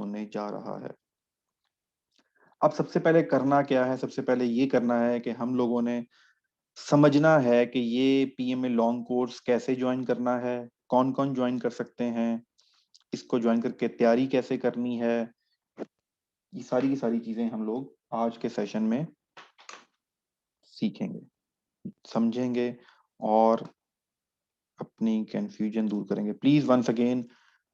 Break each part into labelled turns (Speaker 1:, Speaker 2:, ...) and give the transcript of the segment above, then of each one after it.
Speaker 1: होने जा रहा है। अब सबसे पहले करना क्या है, सबसे पहले ये करना है कि हम लोगों ने समझना है कि ये पीएमए लॉन्ग कोर्स कैसे ज्वाइन करना है, कौन कौन ज्वाइन कर सकते हैं, इसको ज्वाइन करके तैयारी कैसे करनी है। ये सारी की सारी चीजें हम लोग आज के सेशन में सीखेंगे, समझेंगे और अपनी कंफ्यूजन दूर करेंगे। प्लीज वंस अगेन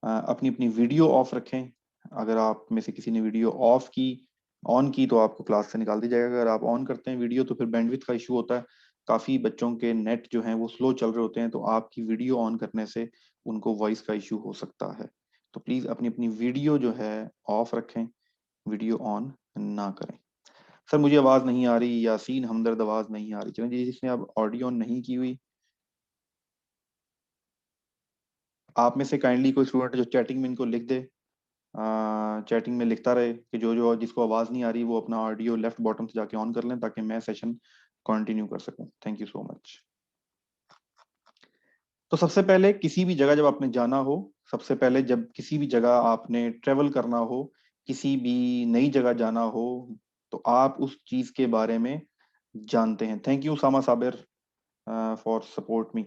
Speaker 1: अपनी अपनी वीडियो ऑफ रखें। अगर आप में से किसी ने वीडियो ऑफ की, ऑन की, तो आपको क्लास से निकाल दिया जाएगा। अगर आप ऑन करते हैं वीडियो तो फिर बैंडविड्थ का इशू होता है, काफी बच्चों के नेट जो हैं वो स्लो चल रहे होते हैं, तो आपकी वीडियो ऑन करने से उनको वॉइस का इशू हो सकता है। तो प्लीज अपनी अपनी वीडियो जो है ऑफ रखें, वीडियो ऑन ना करें। सर मुझे आवाज नहीं आ रही, यासीन हमदर्द आवाज नहीं आ रही। चलें जी, जिसने अब ऑडियो ऑन नहीं की हुई, आप में से काइंडली कोई स्टूडेंट जो चैटिंग में इनको लिख दे, चैटिंग में लिखता रहे कि जो जो जिसको आवाज नहीं आ रही वो अपना ऑडियो लेफ्ट बॉटम से जाके ऑन कर लें, ताकि मैं सेशन कंटिन्यू कर सकूं। Thank you so much. तो सबसे पहले किसी भी जगह जब आपने जाना हो, सबसे पहले जब किसी भी जगह आपने ट्रेवल करना हो, किसी भी नई जगह जाना हो, तो आप उस चीज के बारे में जानते हैं। Thank you Sama Sabir for support me.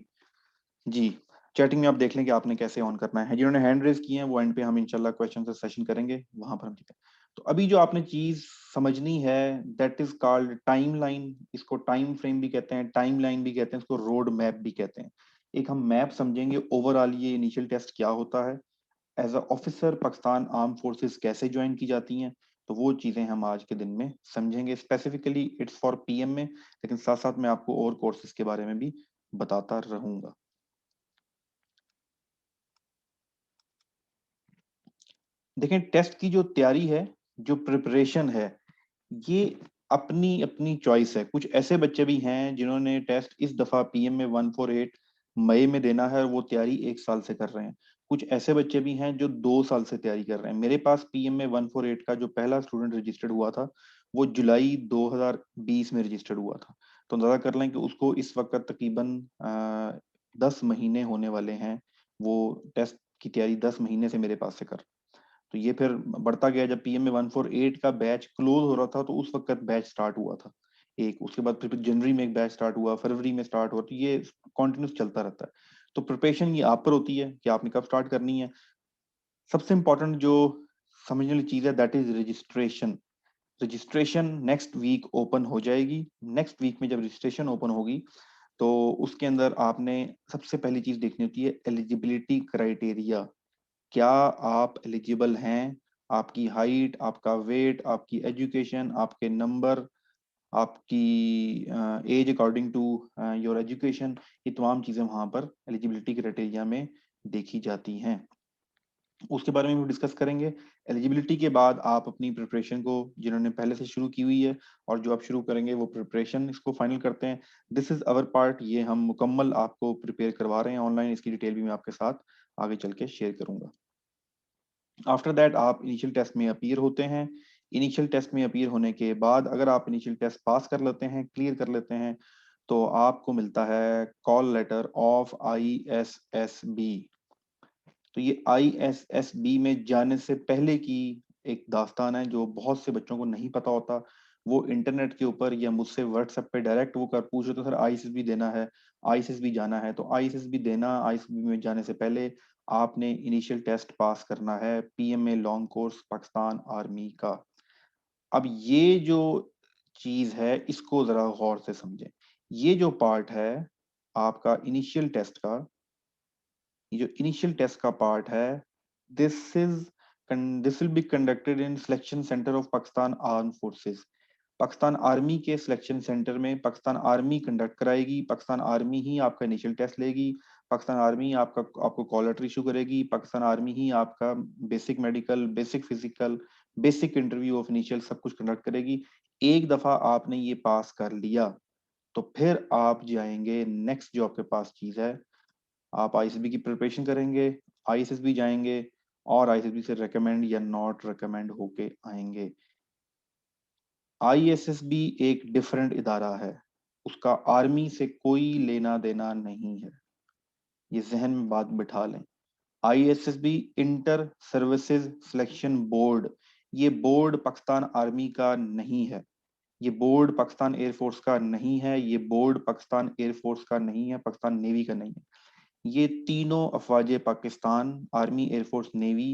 Speaker 1: जी, चैटिंग में आप देख लें कि आपने कैसे ऑन करना है। जिन्होंने हैंड रेज किए हैं वो एंड पे हम इंशाल्लाह क्वेश्चन से सेशन करेंगे, वहां पर हम ठीक है। तो अभी जो आपने चीज समझनी है, दैट इज कॉल्ड टाइमलाइन। इसको टाइम फ्रेम भी कहते हैं, टाइमलाइन भी कहते हैं, इसको रोड मैप भी कहते हैं। एक हम मैप समझेंगे ओवरऑल, ये इनिशियल टेस्ट क्या होता है, as a officer Pakistan arm forces कैसे ज्वाइन की जाती हैं, तो वो चीजें हम आज के दिन में समझेंगे। स्पेसिफिकली इट्स फॉर पीएम में, लेकिन साथ साथ मैं आपको और कोर्सेज के बारे में भी बताता रहूंगा। देखें, टेस्ट की जो तैयारी है, जो प्रिपरेशन है, ये अपनी अपनी चॉइस है। कुछ ऐसे बच्चे भी हैं जिन्होंने टेस्ट इस दफा पीएम में 148 मई में देना है और वो तैयारी 1 साल से कर रहे हैं। कुछ ऐसे बच्चे भी हैं जो 2 साल से तैयारी कर रहे हैं। मेरे पास पीएम में 148 का जो पहला स्टूडेंट रजिस्टर्ड हुआ था वो जुलाई 2020 में रजिस्टर्ड हुआ था। तो अंदाजा कर लें कि उसको इस वक्त तकरीबन 10 महीने होने वाले हैं। वो टेस्ट की तैयारी 10 महीने से मेरे पास से कर। तो ये फिर बढ़ता गया। जब पीएम में 148 का बैच क्लोज हो रहा था तो उस वक्त बैच स्टार्ट हुआ था एक, उसके बाद फिर जनवरी में एक बैच स्टार्ट हुआ, फरवरी में स्टार्ट हुआ, तो ये कॉन्टिन्यूस चलता रहता है। तो प्रिपरेशन ये आप पर होती है कि आपने कब स्टार्ट करनी है। सबसे इंपॉर्टेंट जो समझने वाली चीज है that is registration. Registration next week open हो जाएगी। नेक्स्ट वीक में जब रजिस्ट्रेशन ओपन होगी तो उसके अंदर आपने सबसे पहली चीज देखनी होती है एलिजिबिलिटी क्राइटेरिया। क्या आप एलिजिबल हैं, आपकी हाइट, आपका वेट, आपकी एजुकेशन, आपके नंबर, आपकी age according to your education, ये तमाम चीजें वहां पर एलिजिबिलिटी क्राइटेरिया में देखी जाती हैं। उसके बारे में भी डिस्कस करेंगे। एलिजिबिलिटी के बाद आप अपनी प्रिपरेशन को, जिन्होंने पहले से शुरू की हुई है और जो आप शुरू करेंगे, वो प्रिपरेशन इसको फाइनल करते हैं। दिस इज अवर पार्ट, ये हम मुकम्मल आपको प्रिपेयर करवा रहे हैं ऑनलाइन। इसकी डिटेल भी मैं आपके साथ आगे चल के शेयर करूंगा। आफ्टर दैट आप इनिशियल टेस्ट में अपीयर होते हैं। इनिशियल टेस्ट में अपीयर होने के बाद अगर आप इनिशियल टेस्ट पास कर लेते हैं, क्लियर कर लेते हैं, तो आपको मिलता है कॉल लेटर ऑफ आईएसएसबी। तो ये आईएसएसबी में जाने से पहले की एक दास्तान है जो बहुत से बच्चों को नहीं पता होता। वो इंटरनेट के ऊपर या मुझसे व्हाट्सएप पे डायरेक्ट वो कर पूछ रहे, तो सर आईएसएसबी देना है, आईएसएसबी जाना है। तो आईएसएसबी देना, आईएसएसबी में जाने से पहले आपने इनिशियल टेस्ट पास करना है PMA long course Pakistan army का। अब ये जो चीज है इसको जरा गौर से समझें। ये जो पार्ट है आपका इनिशियल टेस्ट का, ये जो इनिशियल टेस्ट का पार्ट है, this is this will be conducted in selection centre of Pakistan arm forces. Pakistan army के सिलेक्शन सेंटर में पाकिस्तान आर्मी कंडक्ट कराएगी। पाकिस्तान आर्मी ही आपका इनिशियल टेस्ट लेगी। पाकिस्तान आर्मी आपका आपको कॉल लेटर इशू करेगी। पाकिस्तान आर्मी ही आपका basic medical, basic physical, basic interview of initial सब कुछ कंडक्ट करेगी। एक दफा आपने ये पास कर लिया तो फिर आप जाएंगे, नेक्स्ट जो आपके पास चीज है, आप आईएसएसबी की प्रिपरेशन करेंगे, आईएसएसबी जाएंगे और आईएसएसबी से रेकमेंड या नॉट रेकमेंड होके आएंगे। आईएसएसबी एक डिफरेंट इदारा है, उसका आर्मी से कोई लेना देना नहीं है। ये जहन में बात बिठा लें। ISSB inter services selection board, ये बोर्ड पाकिस्तान आर्मी का नहीं है, ये बोर्ड पाकिस्तान एयरफोर्स का नहीं है, ये बोर्ड पाकिस्तान एयरफोर्स का नहीं है, पाकिस्तान नेवी का नहीं है। ये तीनों अफवाज पाकिस्तान आर्मी एयरफोर्स नेवी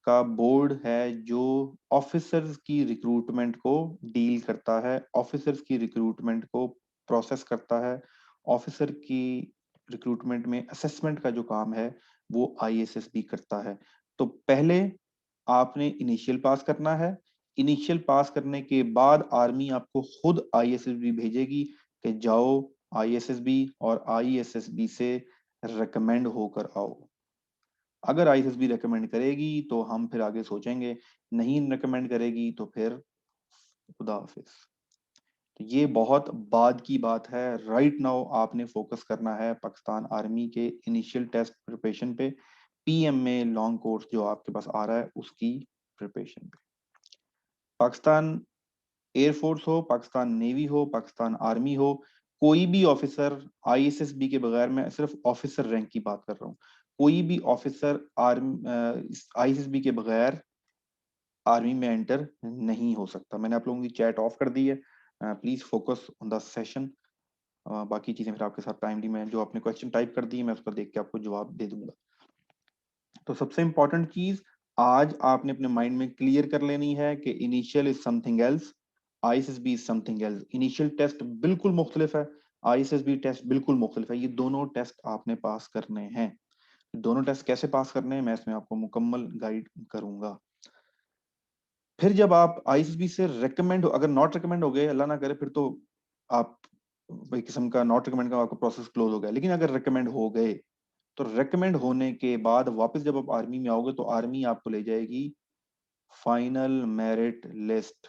Speaker 1: का बोर्ड है जो ऑफिसर्स की रिक्रूटमेंट को डील करता है, ऑफिसर्स की रिक्रूटमेंट को प्रोसेस करता है, ऑफिसर की रिक्रूटमेंट में असेसमेंट का जो काम है वो ISSB करता है। तो पहले आपने इनिशियल पास करना है, इनिशियल पास करने के बाद आर्मी आपको खुद ISSB भेजेगी कि जाओ ISSB और ISSB से रिकमेंड होकर आओ। अगर ISSB रिकमेंड करेगी तो हम फिर आगे सोचेंगे, नहीं रिकमेंड करेगी तो फिर खुदा हाफिज। तो ये बहुत बाद की बात है, राइट नाउ आपने फोकस करना है पाकिस्तान आर्मी के इनिशियल टेस्ट प्रिपरेशन पे, PMA लॉन्ग कोर्स जो आपके पास आ रहा है उसकी प्रिपरेशन पे। पाकिस्तान एयरफोर्स हो, पाकिस्तान नेवी हो, पाकिस्तान आर्मी हो, कोई भी ऑफिसर ISSB के बगैर, मैं सिर्फ ऑफिसर रैंक की बात कर रहा हूँ, कोई भी ऑफिसर आर्मी ISSB के बगैर आर्मी में एंटर नहीं हो सकता। मैंने आप लोगों की चैट ऑफ कर दी है, please focus on the session. बाकी चीजें फिर आपके साथ टाइमली मैं जो आपने क्वेश्चन टाइप कर दी है मैं उसका देख के आपको जवाब दे दूंगा। तो सबसे इंपॉर्टेंट चीज आज आपने अपने माइंड में क्लियर कर लेनी है कि initial is something else, ISSB is something else. Initial test बिल्कुल मुख्तलिफ है, ISSB टेस्ट बिल्कुल मुख्तलिफ है। ये दोनों टेस्ट आपने पास करने हैं। दोनों टेस्ट कैसे पास करने हैं मैं इसमें आपको मुकम्मल गाइड करूंगा। फिर जब आप ISSB से रेकमेंड, अगर नॉट रिकमेंड हो गए, अल्लाह ना करे, फिर तो आप एक किस्म का नॉट रिकमेंड का आपका प्रोसेस क्लोज हो गया। लेकिन अगर रिकमेंड हो गए तो रिकमेंड होने के बाद वापस जब आप आर्मी में आओगे तो आर्मी आपको ले जाएगी final merit list,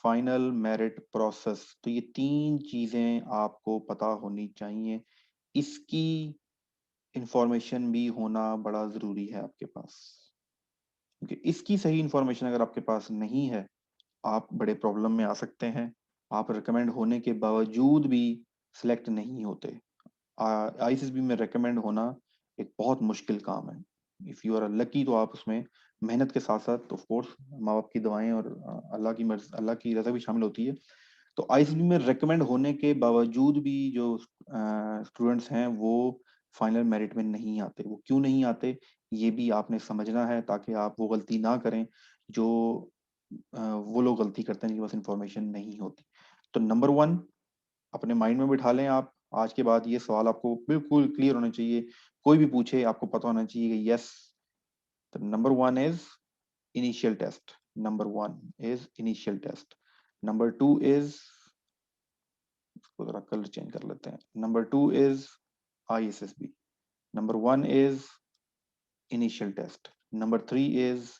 Speaker 1: final merit process. तो ये तीन चीजें आपको पता होनी चाहिए, इसकी इंफॉर्मेशन भी होना बड़ा जरूरी है आपके पास, क्योंकि इसकी सही इंफॉर्मेशन अगर आपके पास नहीं है आप बड़े प्रॉब्लम में आ सकते हैं। आप रिकमेंड होने के बावजूद भी सिलेक्ट नहीं होते। ISSB में रिकमेंड होना एक बहुत मुश्किल काम है। इफ यू आर लकी तो आप उसमें मेहनत के साथ साथ ऑफ कोर्स माँ बाप की दुआएं और अल्लाह की मर्जी, अल्लाह की रजा भी शामिल होती है। तो ISSB में रिकमेंड होने के बावजूद भी जो स्टूडेंट्स हैं वो फाइनल मेरिट में नहीं आते। वो क्यों नहीं आते ये भी आपने समझना है, ताकि आप वो गलती ना करें जो वो लोग गलती करते हैं जिनके पास इंफॉर्मेशन नहीं होती। तो नंबर वन अपने माइंड में बिठा लें आप, आज के बाद ये सवाल आपको बिल्कुल क्लियर होना चाहिए। कोई भी पूछे आपको पता होना चाहिए कि yes, the number one is initial test, number one is initial test, number two is, इसको जरा कलर चेंज कर लेते हैं, number two is ISSB, number one is initial test, number three is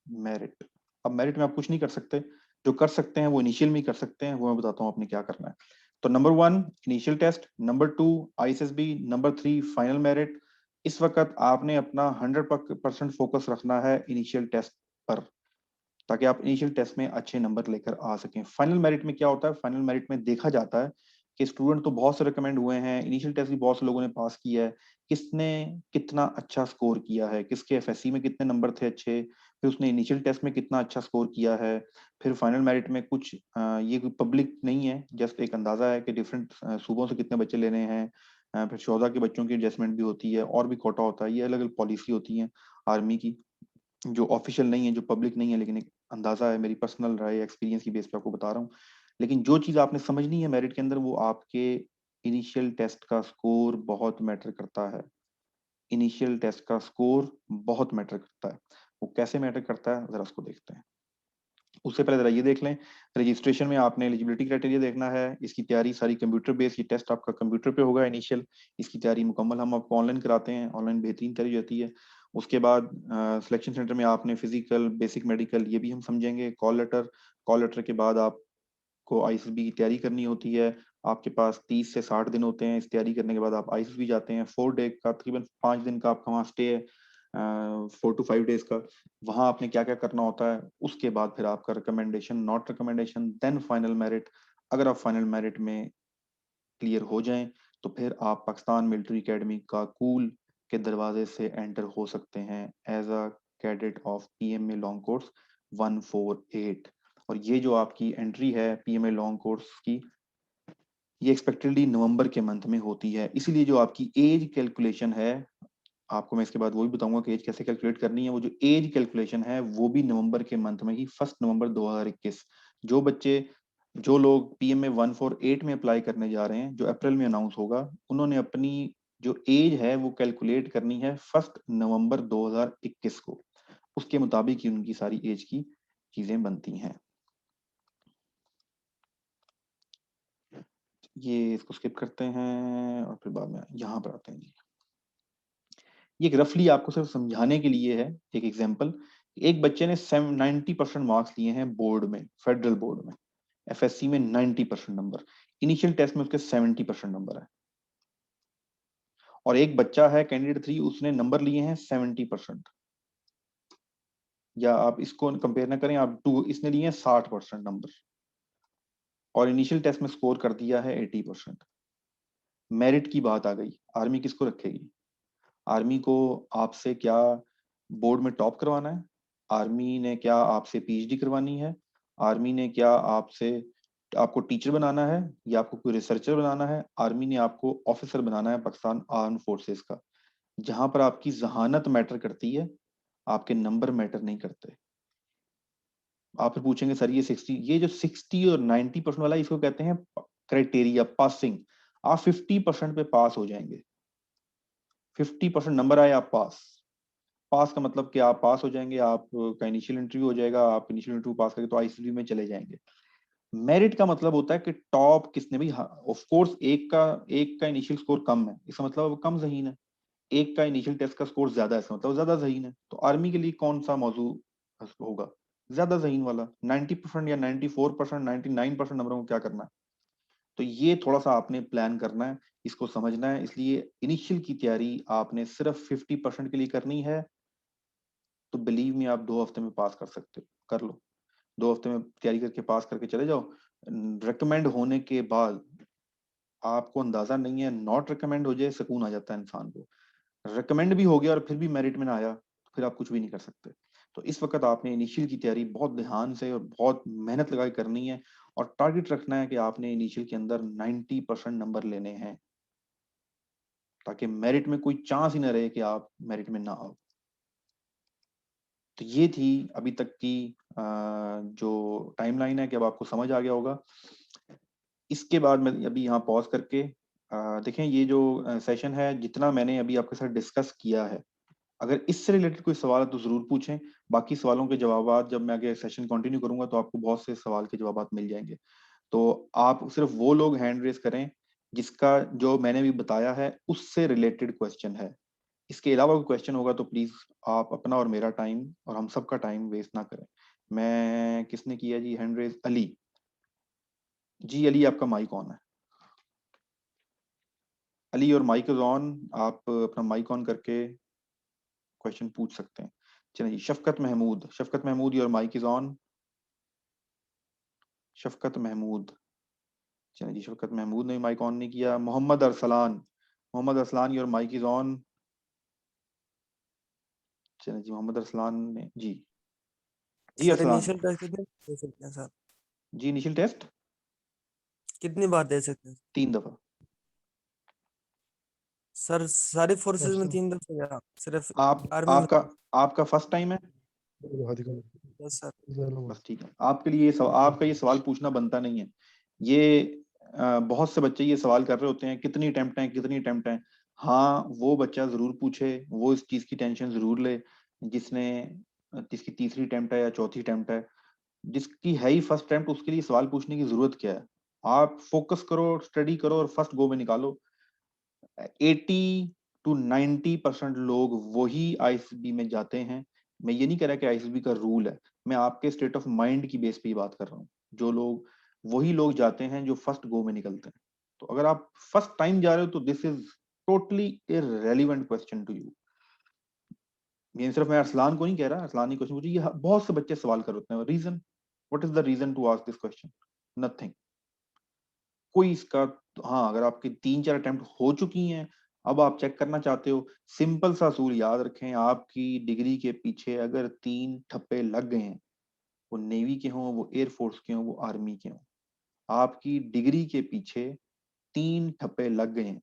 Speaker 1: merit. अब मेरिट में आप कुछ नहीं कर सकते, जो कर सकते हैं वो इनिशियल में ही कर सकते हैं, वो मैं बताता हूँ आपने क्या करना है। तो number one initial test, number two ISSB, number three final merit. इस वक्त आपने अपना 100% फोकस रखना है इनिशियल टेस्ट पर, ताकि आप इनिशियल टेस्ट में अच्छे नंबर लेकर आ सकें। फाइनल मेरिट में क्या होता है, फाइनल मेरिट में देखा जाता है कि स्टूडेंट तो बहुत से रिकमेंड हुए हैं, इनिशियल टेस्ट भी बहुत से लोगों ने पास किया है, किसने कितना अच्छा स्कोर किया है, किसके FSC में कितने नंबर थे अच्छे, फिर उसने इनिशियल टेस्ट में कितना अच्छा स्कोर किया है। फिर फाइनल मेरिट में कुछ ये कोई पब्लिक नहीं है, जस्ट एक अंदाजा है कि डिफरेंट सूबों से कितने बच्चे लेने हैं। फिर 14 के बच्चों की एडजस्टमेंट भी होती है और भी कोटा होता है, ये अलग अलग पॉलिसी होती है आर्मी की, जो ऑफिशियल नहीं है, जो पब्लिक नहीं है, लेकिन एक अंदाजा है, मेरी पर्सनल राय एक्सपीरियंस की बेस पे आपको बता रहा हूँ। लेकिन जो चीज आपने समझनी है मेरिट के अंदर, वो आपके इनिशियल टेस्ट का स्कोर बहुत मैटर करता है। इनिशियल टेस्ट का स्कोर बहुत मैटर करता है। वो कैसे मैटर करता है जरा उसको देखते हैं। उससे पहले जरा ये देख लें, रजिस्ट्रेशन में आपने एलिजिबिलिटी क्राइटेरिया देखना है, इसकी तैयारी सारी कंप्यूटर बेस्ड, ये टेस्ट आपका कंप्यूटर पे होगा इनिशियल, इसकी तैयारी मुकम्मल हम आपको ऑनलाइन कराते हैं, ऑनलाइन बेहतरीन तैयारी जाती है। उसके बाद सिलेक्शन सेंटर में आपने फिजिकल बेसिक मेडिकल ये भी हम समझेंगे, कॉल लेटर, कॉल लेटर के बाद आपको ISSB की तैयारी करनी होती है। आपके पास 30 से 60 दिन होते हैं, इस तैयारी करने के बाद आप ISSB जाते हैं। 4 डे का तकरीबन 5 दिन का आपका वहाँ स्टे है, 4 to 5 डेज का। वहां आपने क्या क्या करना होता है, उसके बाद फिर आपका recommendation, not recommendation, then final merit. अगर आप फाइनल मेरिट में क्लियर हो जाएं तो फिर आप Pakistan Military Academy Kakul के दरवाजे से एंटर हो सकते हैं as a cadet of PMA long course 148। और ये जो आपकी एंट्री है पीएमए लॉन्ग कोर्स की, ये एक्सपेक्टेडली नवंबर के मंथ में होती है। इसीलिए जो आपकी एज कैलकुलेशन है, आपको मैं इसके बाद वो भी बताऊंगा कि एज कैसे कैलकुलेट करनी है। वो जो एज कैलकुलेशन है वो भी नवंबर के मंथ में ही, 1 नवंबर 2021। जो बच्चे, जो लोग पीएमए 148 में अप्लाई करने जा रहे हैं, जो अप्रैल में अनाउंस होगा, उन्होंने अपनी जो एज है वो कैलकुलेट करनी है 1 नवंबर 2021 को। उसके मुताबिक ही उनकी सारी एज की चीजें बनती हैं। ये इसको स्किप करते हैं और फिर बाद में यहाँ पर आते हैं जी। ये एक रफली आपको सिर्फ समझाने के लिए है एक एग्जांपल। एक बच्चे ने 90% मार्क्स लिए हैं बोर्ड में, फेडरल बोर्ड में, एफएससी में 90% नंबर, इनिशियल टेस्ट में उसके 70% नंबर है। और एक बच्चा है कैंडिडेट 3, उसने नंबर लिए हैं 70%, या आप इसको कंपेयर ना करें, आप टू, इसने लिए हैं 60% नंबर और इनिशियल टेस्ट में स्कोर कर दिया है 80%। मेरिट की बात आ गई, आर्मी किसको रखेगी? आर्मी को आपसे क्या बोर्ड में टॉप करवाना है? आर्मी ने क्या आपसे पीएचडी करवानी है? आर्मी ने क्या आपसे, आपको टीचर बनाना है या आपको कोई रिसर्चर बनाना है? आर्मी ने आपको ऑफिसर बनाना है पाकिस्तान आर्म फोर्सेस का, जहां पर आपकी जहानत मैटर करती है, आपके नंबर मैटर नहीं करते। आप फिर पूछेंगे सर ये 60, ये जो 60 और 90% वाला, इसको कहते हैं क्राइटेरिया पासिंग। आप 50% पे पास हो जाएंगे, 50% नंबर आए आप पास। पास का मतलब कि आप पास हो जाएंगे, आपका इनिशियल इंटरव्यू हो जाएगा, आप इनिशियल इंटरव्यू पास करके तो आईसीयू में चले जाएंगे। मेरिट का मतलब होता है कि टॉप किसने भी, ऑफ कोर्स एक का इनिशियल स्कोर कम है, इसका मतलब वो कम ज़हीन है। एक का इनिशियल टेस्ट का स्कोर ज्यादा है, इसका मतलब वो ज्यादा ज़हीन है। तो आर्मी के लिए कौन सा मौजू होगा? ज्यादा ज़हीन वाला। 90% या 94%, 99% नंबरों को क्या करना है? तो ये थोड़ा सा आपने प्लान करना है, इसको समझना है। इसलिए इनिशियल की तैयारी आपने सिर्फ 50% के लिए करनी है, तो बिलीव मी आप 2 हफ्ते में पास कर सकते हो, कर लो। 2 हफ्ते में तैयारी करके पास करके चले जाओ। रिकमेंड होने के बाद आपको अंदाजा नहीं है, नॉट रिकमेंड हो जाए, सुकून आ जाता है इंसान को। रिकमेंड भी हो गया और फिर भी मेरिट में ना आया, फिर आप कुछ भी नहीं कर सकते। तो इस वक्त आपने इनिशियल की तैयारी बहुत ध्यान से और बहुत मेहनत लगा के करनी है, और टारगेट रखना है कि आपने इनिशियल के अंदर 90% नंबर लेने हैं, ताकि मेरिट में कोई चांस ही ना रहे कि आप मेरिट में ना आओ। तो ये थी अभी तक की जो टाइमलाइन है, कि अब आपको समझ आ गया होगा। इसके बाद मैं अभी यहाँ पॉज करके देखें, ये जो सेशन है, जितना मैंने अभी आपके साथ डिस्कस किया है, अगर इससे रिलेटेड कोई सवाल है तो जरूर पूछें। बाकी सवालों के जवाब जब मैं आगे सेशन कंटिन्यू करूंगा तो आपको बहुत से सवाल के जवाब मिल जाएंगे। तो आप सिर्फ वो लोग हैंड रेस करें जिसका, जो मैंने भी बताया है उससे रिलेटेड क्वेश्चन है। इसके अलावा कोई क्वेश्चन होगा तो प्लीज आप अपना और मेरा टाइम और हम सबका टाइम वेस्ट ना करें। मैं, किसने किया जी हैंड रेस? अली जी। अली आपका माइक ऑन है। अली और माइक इज ऑन, आप अपना माइक ऑन करके क्वेश्चन पूछ सकते हैं। चलिए जी, Shafqat Mahmood, Shafqat Mahmood your mic is on. Shafqat Mahmood, चलिए जी, शफकत महमूद ने माइक ऑन नहीं किया। Mohammad Arsalan, Mohammad Arsalan your mic is on. चलिए जी, मोहम्मद अरसलान ने जी, जी
Speaker 2: सर
Speaker 1: अरसलान।
Speaker 2: इनिशियल टेस्ट कितने दे सकते हैं सर?
Speaker 1: जी इनिशियल टेस्ट
Speaker 2: कितनी बार दे सकते हैं
Speaker 1: 3 दफा।
Speaker 2: सर? सारी फोर्सेस में 3 दफा या सिर्फ
Speaker 1: आप
Speaker 2: आर्मी में?
Speaker 1: आपका आपका फर्स्ट टाइम है?
Speaker 2: Yes sir.
Speaker 1: बस ठीक है, आपके लिए आपका ये सवाल पूछना बनता नहीं है। ये बहुत से बच्चे ये सवाल कर रहे होते हैं कितनी अटेम्प्ट है, कितनी अटेम्प्ट है। हाँ, वो बच्चा जरूर पूछे, वो इस चीज की टेंशन जरूर ले जिसने, जिसकी तीसरी अटेम्प्ट है या चौथी अटेम्प्ट है। जिसकी है ही फर्स्ट अटेम्प्ट, उसके लिए सवाल पूछने की जरूरत क्या है? आप फोकस करो, स्टडी करो और फर्स्ट गो में निकालो। 80 to 90% लोग वही आईएसबी में जाते हैं। मैं ये नहीं कह रहा कि आईएसबी का रूल है, मैं आपके स्टेट ऑफ माइंड की बेस पे ही बात कर रहा हूँ। जो लोग, वही लोग जाते हैं जो फर्स्ट गो में निकलते हैं। तो अगर आप फर्स्ट टाइम जा रहे हो तो this is totally irrelevant question to you. ये सिर्फ मैं अरसलान को नहीं कह रहा, अरसलान ही क्वेश्चन पूछिए, ये बहुत से बच्चे सवाल कर होते हैं। Reason, what is the reason to ask this question? Nothing, कोई इसका। हाँ, अगर आपकी 3-4 अटेम्प्ट हो चुकी हैं, अब आप चेक करना चाहते हो, सिंपल सा असूल याद रखें, आपकी डिग्री के पीछे अगर 3 ठप्पे लग गए हैं, वो नेवी के हों, वो एयरफोर्स के हों, वो आर्मी के हों, आपकी डिग्री के पीछे 3 ठप्पे लग गए हैं।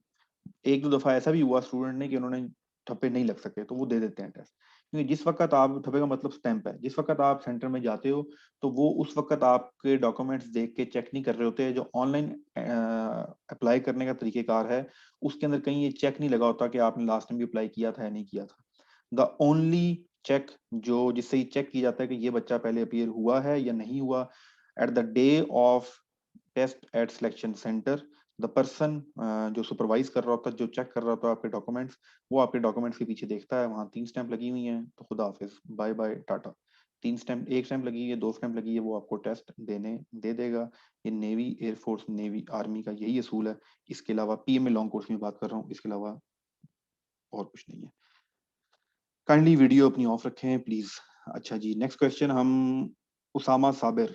Speaker 1: एक दो दफा ऐसा भी हुआ स्टूडेंट ने कि उन्होंने ठप्पे नहीं लग सके, तो वो दे देते हैं टेस्ट। क्योंकि जिस वक्त आप, ठप्पे का मतलब स्टैंप है, जिस वक्त आप सेंटर में जाते हो तो वो उस वक्त आपके डॉक्यूमेंट्स देख के चेक नहीं कर रहे होते। जो ऑनलाइन अप्लाई करने का तरीकेकार है, उसके अंदर कहीं ये चेक नहीं लगा होता कि आपने लास्ट टाइम भी अप्लाई किया था या नहीं किया था। द ओनली चेक जो जिससे ये चेक किया जाता है कि ये बच्चा पहले अपीयर हुआ है या नहीं हुआ, at the day of test at selection centre, the person जो सुपरवाइज कर रहा होता है, जो चेक कर रहा होता है आपके डॉक्यूमेंट्स, वो आपके डॉक्यूमेंट्स के पीछे देखता है, वहां 3 स्टैंप लगी हुई हैं, तो खुदा हाफिज, bye bye tata. 3 stamp, 1 stamp लगी है, 2 स्टैंप लगी है, वो आपको टेस्ट देने दे देगा। ये नेवी, एयरफोर्स, नेवी, आर्मी का यही असूल है। इसके अलावा पीएमए लॉन्ग कोर्स में बात कर रहा हूँ, इसके अलावा और कुछ नहीं है। काइंडली वीडियो अपनी ऑफ रखें प्लीज। अच्छा जी, नेक्स्ट क्वेश्चन हम उसामा साबिर।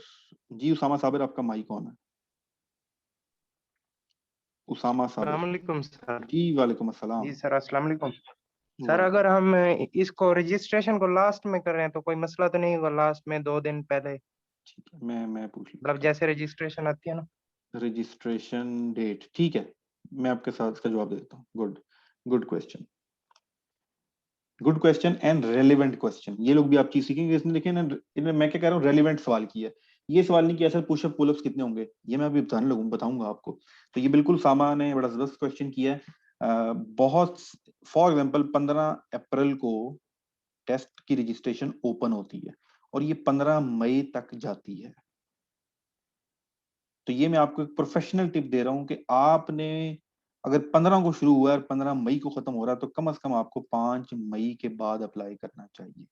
Speaker 1: जी उसामा साबिर, आपका माइक ऑन है। उसामा साबिर।
Speaker 3: अस्सलामुअलैकुम सर।
Speaker 1: जी वालेकुम अस्सलाम।
Speaker 3: जी सर, अस्सलाम वालेकुम। सर,
Speaker 1: वालेकुम।
Speaker 3: अगर हम इसको रजिस्ट्रेशन को लास्ट में कर रहे हैं तो कोई मसला तो नहीं होगा? लास्ट में 2 दिन पहले,
Speaker 1: ठीक है, मैं पूछ
Speaker 3: मतलब
Speaker 1: लेता
Speaker 3: जैसे रजिस्ट्रेशन आती है ना।
Speaker 1: हूँ रजिस्ट्रेशन डेट। ठीक है, मैं आपके साथ इसका जवाब देता हूँ। Good, good question, good question and relevant question. ये लोग भी आप चीज सीखेंगे इसमें। देखिए ना, इनमें मैं क्या कह रहा हूँ, रेलिवेंट सवाल किया है। ये सवाल नहीं किया सर पुशअप पुलअप्स कितने होंगे, ये मैं अभी बताऊंगा आपको। तो ये बिल्कुल सामा ने बड़ा जबरदस्त क्वेश्चन किया है। बहुत, फॉर एग्जाम्पल 15 अप्रैल को टेस्ट की रजिस्ट्रेशन ओपन होती है और ये 15 मई तक जाती है। तो ये मैं आपको एक प्रोफेशनल टिप दे रहा हूं कि आपने, अगर 15 को शुरू हुआ है और 15 मई को खत्म हो रहा है, तो कम से कम आपको 5 मई के बाद अप्लाई करना चाहिए।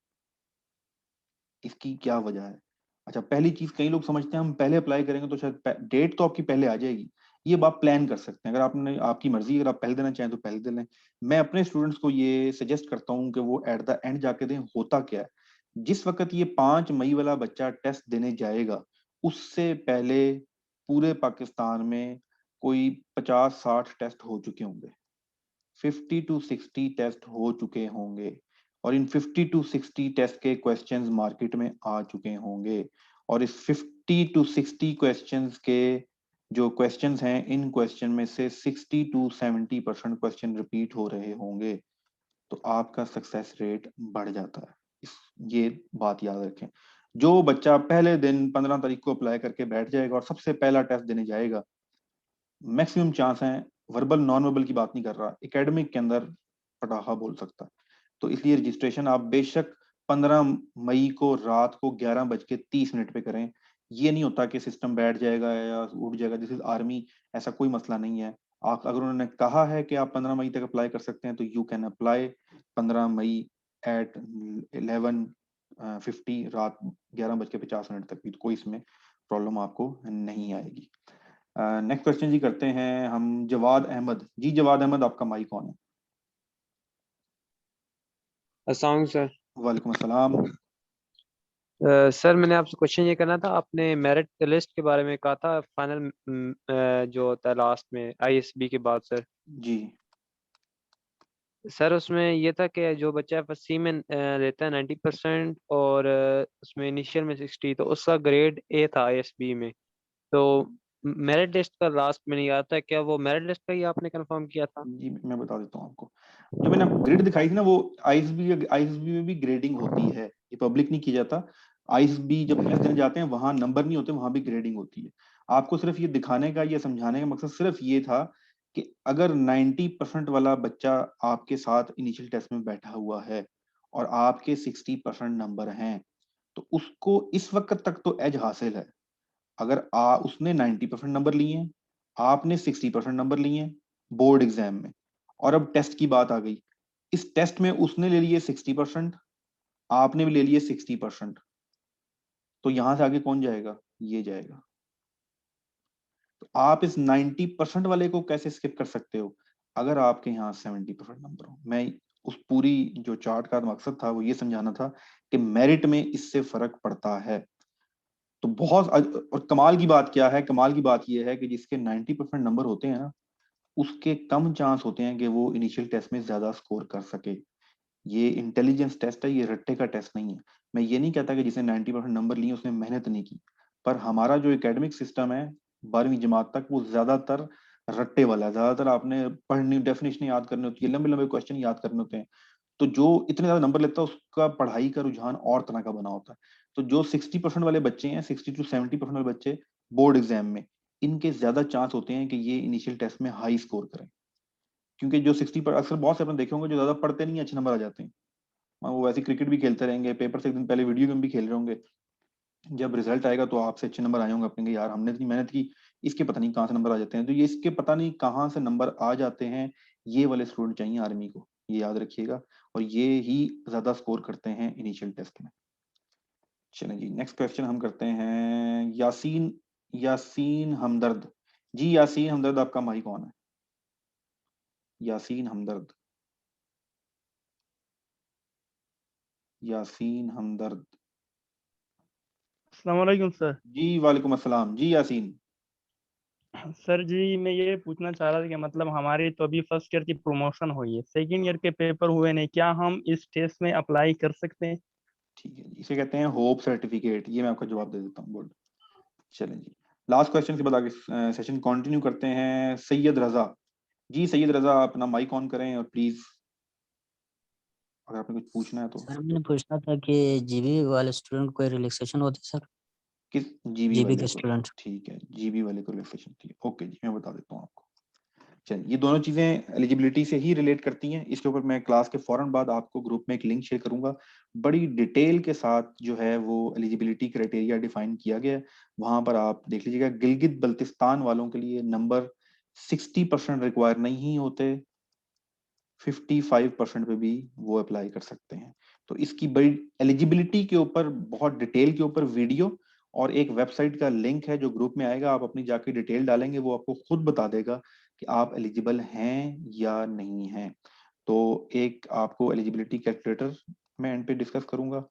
Speaker 1: इसकी क्या वजह है? अच्छा, पहली चीज, कई लोग समझते हैं हम पहले अप्लाई करेंगे तो शायद डेट तो आपकी पहले आ जाएगी। ये आप प्लान कर सकते हैं, अगर आपने, आपकी मर्जी, अगर आप पहले देना चाहें तो पहले दे लें। मैं अपने स्टूडेंट्स को ये सजेस्ट करता हूँ कि वो एट द एंड जाके दें। होता क्या है, जिस वक्त ये 5 मई वाला बच्चा टेस्ट देने जाएगा, उससे पहले पूरे पाकिस्तान में कोई 50-60 टेस्ट हो चुके होंगे, 50 to 60 टेस्ट हो चुके होंगे, और इन 50 to 60 टेस्ट के क्वेश्चंस मार्केट में आ चुके होंगे। और इस 50 to 60 क्वेश्चंस के जो क्वेश्चंस हैं, इन क्वेश्चन में से 60 to 70% क्वेश्चन रिपीट हो रहे होंगे। तो आपका सक्सेस रेट बढ़ जाता है। इस ये बात याद रखें। जो बच्चा पहले दिन 15 तारीख को अप्लाई करके बैठ जाएगा और सबसे पहला टेस्ट देने जाएगा, मैक्सिमम चांस है, वर्बल नॉन वर्बल की बात नहीं कर रहा, एकेडमिक के अंदर पटाखा बोल सकता है। तो इसलिए रजिस्ट्रेशन आप बेशक 15 मई को रात को 11:30 पे करें। ये नहीं होता कि सिस्टम बैठ जाएगा या उठ जाएगा, दिस इज आर्मी, ऐसा कोई मसला नहीं है। आप, अगर उन्होंने कहा है कि आप 15 मई तक अप्लाई कर सकते हैं, तो you can apply 15 May at 11:50, रात 11:50 तक भी कोई इसमें प्रॉब्लम आपको नहीं आएगी। नेक्स्ट क्वेश्चन जी करते हैं हम जवाद अहमद। जी जवाद अहमद, आपका माइक ऑन है।
Speaker 4: अस्सलाम सर।
Speaker 1: वालेकुम अस्सलाम।
Speaker 4: सर, मैंने आपसे क्वेश्चन ये करना था। आपने मेरिट लिस्ट के बारे में कहा था, फाइनल जो होता है लास्ट में आईएसबी के बाद सर।
Speaker 1: जी
Speaker 4: सर, उसमें ये था कि जो बच्चा फर्स्ट में लेता है 90% और उसमें इनिशियल में 60, तो उसका ग्रेड ए था आईएसबी में। तो मेरिट लिस्ट का लास्ट में नहीं आता, क्या वो मेरिट लिस्ट का ही आपने कंफर्म किया था?
Speaker 1: जी, मैं बता देता हूँ आपको। जो मैंने आपको ग्रेड दिखाई थी ना, वो आईएसबी में भी ग्रेडिंग होती है, ये पब्लिक नहीं किया जाता। आईएसबी जब टेस्ट देने जाते हैं, वहां नंबर नहीं होते, वहां भी ग्रेडिंग होती है। आपको सिर्फ ये दिखाने का, ये समझाने का मकसद सिर्फ ये था कि अगर 90% वाला बच्चा आपके साथ इनिशियल टेस्ट में बैठा हुआ है और आपके 60% नंबर हैं, तो उसको इस वक्त तक तो एज हासिल है। अगर उसने 90% नंबर लिए हैं, आपने 60% नंबर लिए हैं बोर्ड एग्जाम में, और अब टेस्ट की बात आ गई, इस टेस्ट में उसने ले लिए 60%, आपने भी ले लिए 60%, तो यहां से आगे कौन जाएगा? ये जाएगा। तो आप इस 90% वाले को कैसे स्किप कर सकते हो? अगर आपके यहाँ 70% नंबर हो। मैं उस पूरी जो चार्ट का मकसद था वो ये समझाना था कि मेरिट में इससे फर्क पड़ता है। तो बहुत, और कमाल की बात क्या है, कमाल की बात यह है कि जिसके 90% नंबर होते हैं ना, उसके कम चांस होते हैं कि वो इनिशियल टेस्ट में ज्यादा स्कोर कर सके। ये इंटेलिजेंस टेस्ट है, ये रट्टे का टेस्ट नहीं है। मैं ये नहीं कहता कि जिसने 90% नंबर लिए उसने मेहनत नहीं की, पर हमारा जो एकेडमिक सिस्टम है 12वीं जमात तक वो ज्यादातर रट्टे वाला है। ज्यादातर आपने पढ़नी, डेफिनेशन याद करनी होती है, लंबे लंबे क्वेश्चन याद करने होते हैं। तो जो इतने ज्यादा नंबर लेता है उसका पढ़ाई का रुझान और तरह का बना होता है। तो जो 60% वाले बच्चे हैं, 60 to 70% वाले बच्चे बोर्ड एग्जाम में, इनके ज्यादा चांस होते हैं कि ये इनिशियल टेस्ट में हाई स्कोर करें। क्योंकि जो 60 पर अक्सर बहुत से आपने देखे होंगे जो ज्यादा पढ़ते नहीं, अच्छे नंबर आ जाते हैं। वो वैसे क्रिकेट भी खेलते रहेंगे, पेपर से एक दिन पहले वीडियो गेम भी खेल रहे होंगे, जब रिजल्ट आएगा तो आपसे अच्छे नंबर आए होंगे, अपने यार हमने इतनी मेहनत की, इसके पता नहीं कहाँ से नंबर आ जाते हैं। तो ये इसके पता नहीं कहाँ से नंबर आ जाते हैं, ये वाले स्टूडेंट चाहिए आर्मी को, ये याद रखिएगा। और ये ही ज्यादा स्कोर करते हैं इनिशियल टेस्ट में। चलें जी, नेक्स्ट क्वेश्चन हम करते हैं यासीन, यासीन हमदर्द। जी यासीन हमदर्द, आपका माइक कौन है? यासीन हमदर्द, यासीन हमदर्द।
Speaker 5: अस्सलाम वालेकुम सर।
Speaker 1: जी वालेकुम अस्सलाम। जी यासीन।
Speaker 5: सर जी मैं ये पूछना चाह रहा था कि मतलब हमारी तो अभी फर्स्ट ईयर की प्रमोशन हुई है, सेकंड ईयर के पेपर हुए नहीं, क्या हम इस टेस्ट में अप्लाई कर सकते हैं?
Speaker 1: ठीक है जी, इसे कहते हैं होप सर्टिफिकेट। ये मैं आपको जवाब दे देता हूँ, बोल। चलें जी, लास्ट क्वेश्चन के बाद आगे सेशन कंटिन्यू करते हैं। सैयद रजा। जी सैयद रजा, अपना माइक ऑन करें और प्लीज अगर आपने कुछ पूछना है तो।
Speaker 6: सर मैंने पूछना था कि जीबी वाले स्टूडेंट को रिलैक्सेशन होती है सर?
Speaker 1: किस जीबी
Speaker 6: जीबी
Speaker 1: वाले
Speaker 6: के
Speaker 1: को?
Speaker 6: स्टूडेंट।
Speaker 1: ठीक है, जीबी वाले को रिलैक्सेशन थी। ओके जी, मैं बता देता हूँ आपको। चलिए, ये दोनों चीजें एलिजिबिलिटी से ही रिलेट करती हैं। इसके ऊपर मैं क्लास के फौरन बाद आपको ग्रुप में एक लिंक शेयर करूंगा, बड़ी डिटेल के साथ जो है वो एलिजिबिलिटी क्राइटेरिया डिफाइन किया गया है। वहां पर आप देख लीजिएगा। गिलगित बल्तिस्तान वालों के लिए नंबर 60% रिक्वायर नहीं होते, 55% पे भी वो अप्लाई कर सकते हैं। तो इसकी बड़ी एलिजिबिलिटी के ऊपर बहुत डिटेल के ऊपर वीडियो और एक वेबसाइट का लिंक है जो ग्रुप में आएगा। आप अपनी जाके डिटेल डालेंगे, वो आपको खुद बता देगा कि आप एलिजिबल हैं या नहीं हैं। तो एक आपको एलिजिबिलिटी कैलकुलेटर मैं एंड पे डिस्कस करूंगा,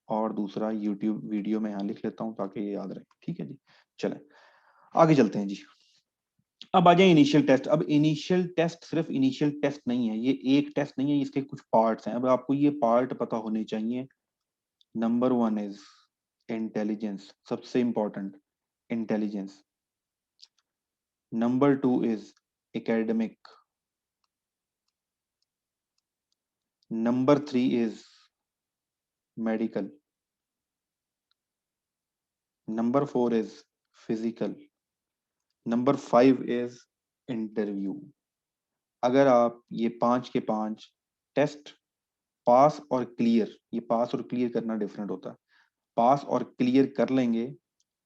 Speaker 1: और दूसरा यूट्यूब वीडियो में यहाँ लिख लेता हूँ ताकि ये याद रहे। ठीक है जी, चलें आगे चलते हैं जी। अब आ जाए इनिशियल टेस्ट। अब इनिशियल टेस्ट सिर्फ इनिशियल टेस्ट नहीं है, ये एक टेस्ट नहीं है, इसके कुछ पार्ट्स हैं। अब आपको ये पार्ट पता होने चाहिए। नंबर 1 इज इंटेलिजेंस, सबसे important intelligence. Number 2 is academic. Number 3 is medical. Number 4 is physical. Number 5 is interview. अगर आप ये 5 के 5 टेस्ट पास और क्लियर, ये पास और क्लियर करना डिफरेंट होता है, पास और क्लियर कर लेंगे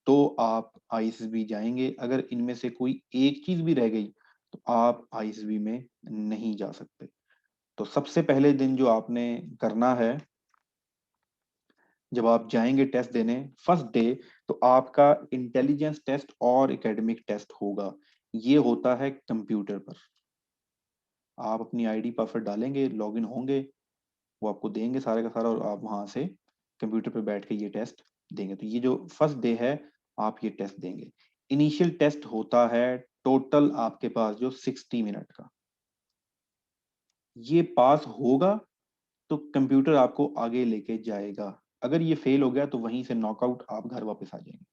Speaker 1: तो आप आईएसबी जाएंगे। अगर इनमें से कोई एक चीज भी रह गई तो आप आईएसबी में नहीं जा सकते। तो सबसे पहले दिन जो आपने करना है, जब आप जाएंगे टेस्ट देने फर्स्ट डे, तो आपका इंटेलिजेंस टेस्ट और एकेडमिक टेस्ट होगा। ये होता है कंप्यूटर पर। आप अपनी आईडी पासवर्ड डालेंगे, लॉगिन होंगे, वो आपको देंगे सारे का सारा, और आप वहां से कंप्यूटर पे बैठ के ये टेस्ट देंगे। तो ये जो फर्स्ट डे है आप ये टेस्ट देंगे। इनिशियल टेस्ट होता है टोटल आपके पास जो 60 मिनट का। ये पास होगा तो कंप्यूटर आपको आगे लेके जाएगा। अगर ये फेल हो गया तो वहीं से नॉकआउट, आप घर वापस आ जाएंगे।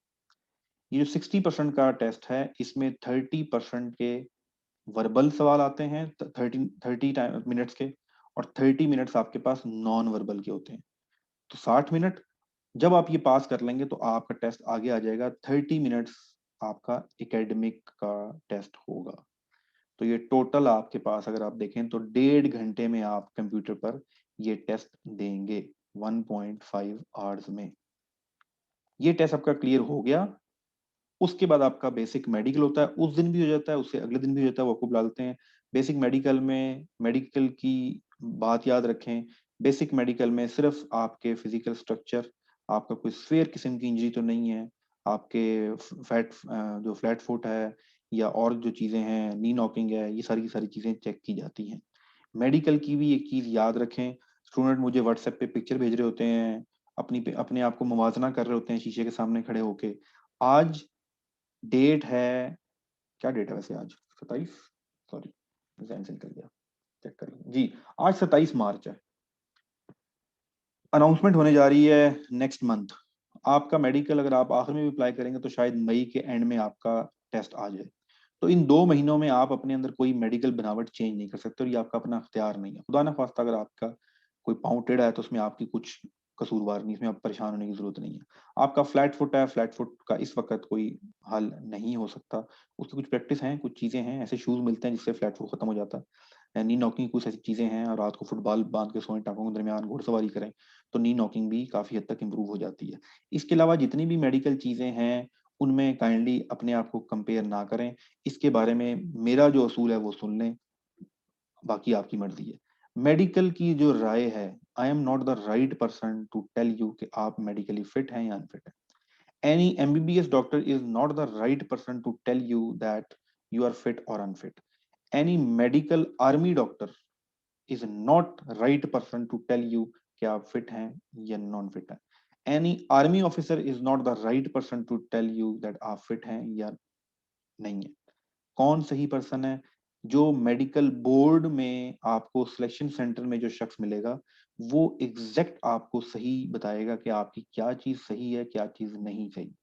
Speaker 1: ये जो 60% का टेस्ट है, इसमें 30% के वर्बल सवाल आते हैं, 30 मिनट्स के, और 30 मिनट्स आपके पास नॉन वर्बल के होते हैं। तो 60 मिनट जब आप ये पास कर लेंगे तो आपका टेस्ट आगे आ जाएगा। 30 मिनट्स आपका एकेडमिक का टेस्ट होगा। तो ये टोटल आपके पास अगर आप देखें तो 1.5 घंटे में आप कंप्यूटर पर ये टेस्ट देंगे 1.5 आवर्स में। ये टेस्ट आपका क्लियर हो गया, उसके बाद आपका बेसिक मेडिकल होता है। उस दिन भी हो जाता है, उससे अगले दिन भी हो जाता है, वो आपको बुला लेते हैं। बेसिक मेडिकल में मेडिकल की बात याद रखें, बेसिक मेडिकल में सिर्फ आपके फिजिकल स्ट्रक्चर, आपका कोई स्फेयर किस्म की इंजरी तो नहीं है, आपके फैट जो फ्लैट फुट है या और जो चीजें हैं, नी नॉकिंग है, ये सारी की सारी चीजें चेक की जाती हैं। मेडिकल की भी एक चीज याद रखें, स्टूडेंट मुझे व्हाट्सएप पे पिक्चर भेज रहे होते हैं, अपने आप को मुवाजना कर रहे होते हैं शीशे के सामने खड़े होके। आज डेट है, क्या डेट है वैसे आज? 27। सॉरी डिजाइन से निकल गया, चेक करिए जी। आज 27 मार्च है, अनाउंसमेंट होने जा रही है नेक्स्ट मंथ। आपका मेडिकल अगर आप आखिर में भी अप्लाई करेंगे तो शायद मई के एंड में आपका टेस्ट आ जाए। तो इन 2 महीनों में आप अपने अंदर कोई मेडिकल बनावट चेंज नहीं कर सकते और ये आपका अपना अख्तियार नहीं है। खुदा ना खास्ता अगर आपका कोई पाँव टेढ़ा है तो उसमें आपकी कुछ कसूरवार नहीं, इसमें आप परेशान होने की जरूरत नहीं है। आपका फ्लैट फुट है, फ्लैट फुट का इस वक्त कोई हल नहीं हो सकता, उसकी कुछ प्रैक्टिस है, कुछ चीजें हैं, ऐसे शूज मिलते हैं जिससे फ्लैट फुट खत्म हो जाता है। नी नॉकिंग कुछ ऐसी चीजें हैं, और रात को फुटबॉल बांध के सोएं, टांगों के दरमियान घुड़सवारी करें तो नी नॉकिंग भी काफी हद तक इम्प्रूव हो जाती है। इसके अलावा जितनी भी मेडिकल चीजें हैं उनमें काइंडली अपने आप को कंपेयर ना करें। इसके बारे में मेरा जो असूल है वो सुन लें, बाकी आपकी मर्जी है। मेडिकल की जो राय है, I am not the right person to tell you कि आप मेडिकली फिट हैं या अनफिट हैं। Any MBBS doctor is not the right person to tell you that you are fit or unfit. Any medical army doctor is not right person to tell you कि आप fit हैं या non fit हैं। Any army officer is not the right person to tell you that आप fit हैं या नहीं है। कौन सही पर्सन है? जो मेडिकल बोर्ड में आपको सिलेक्शन सेंटर में जो शख्स मिलेगा वो एग्जैक्ट आपको सही बताएगा कि आपकी क्या चीज सही है, क्या चीज नहीं सही।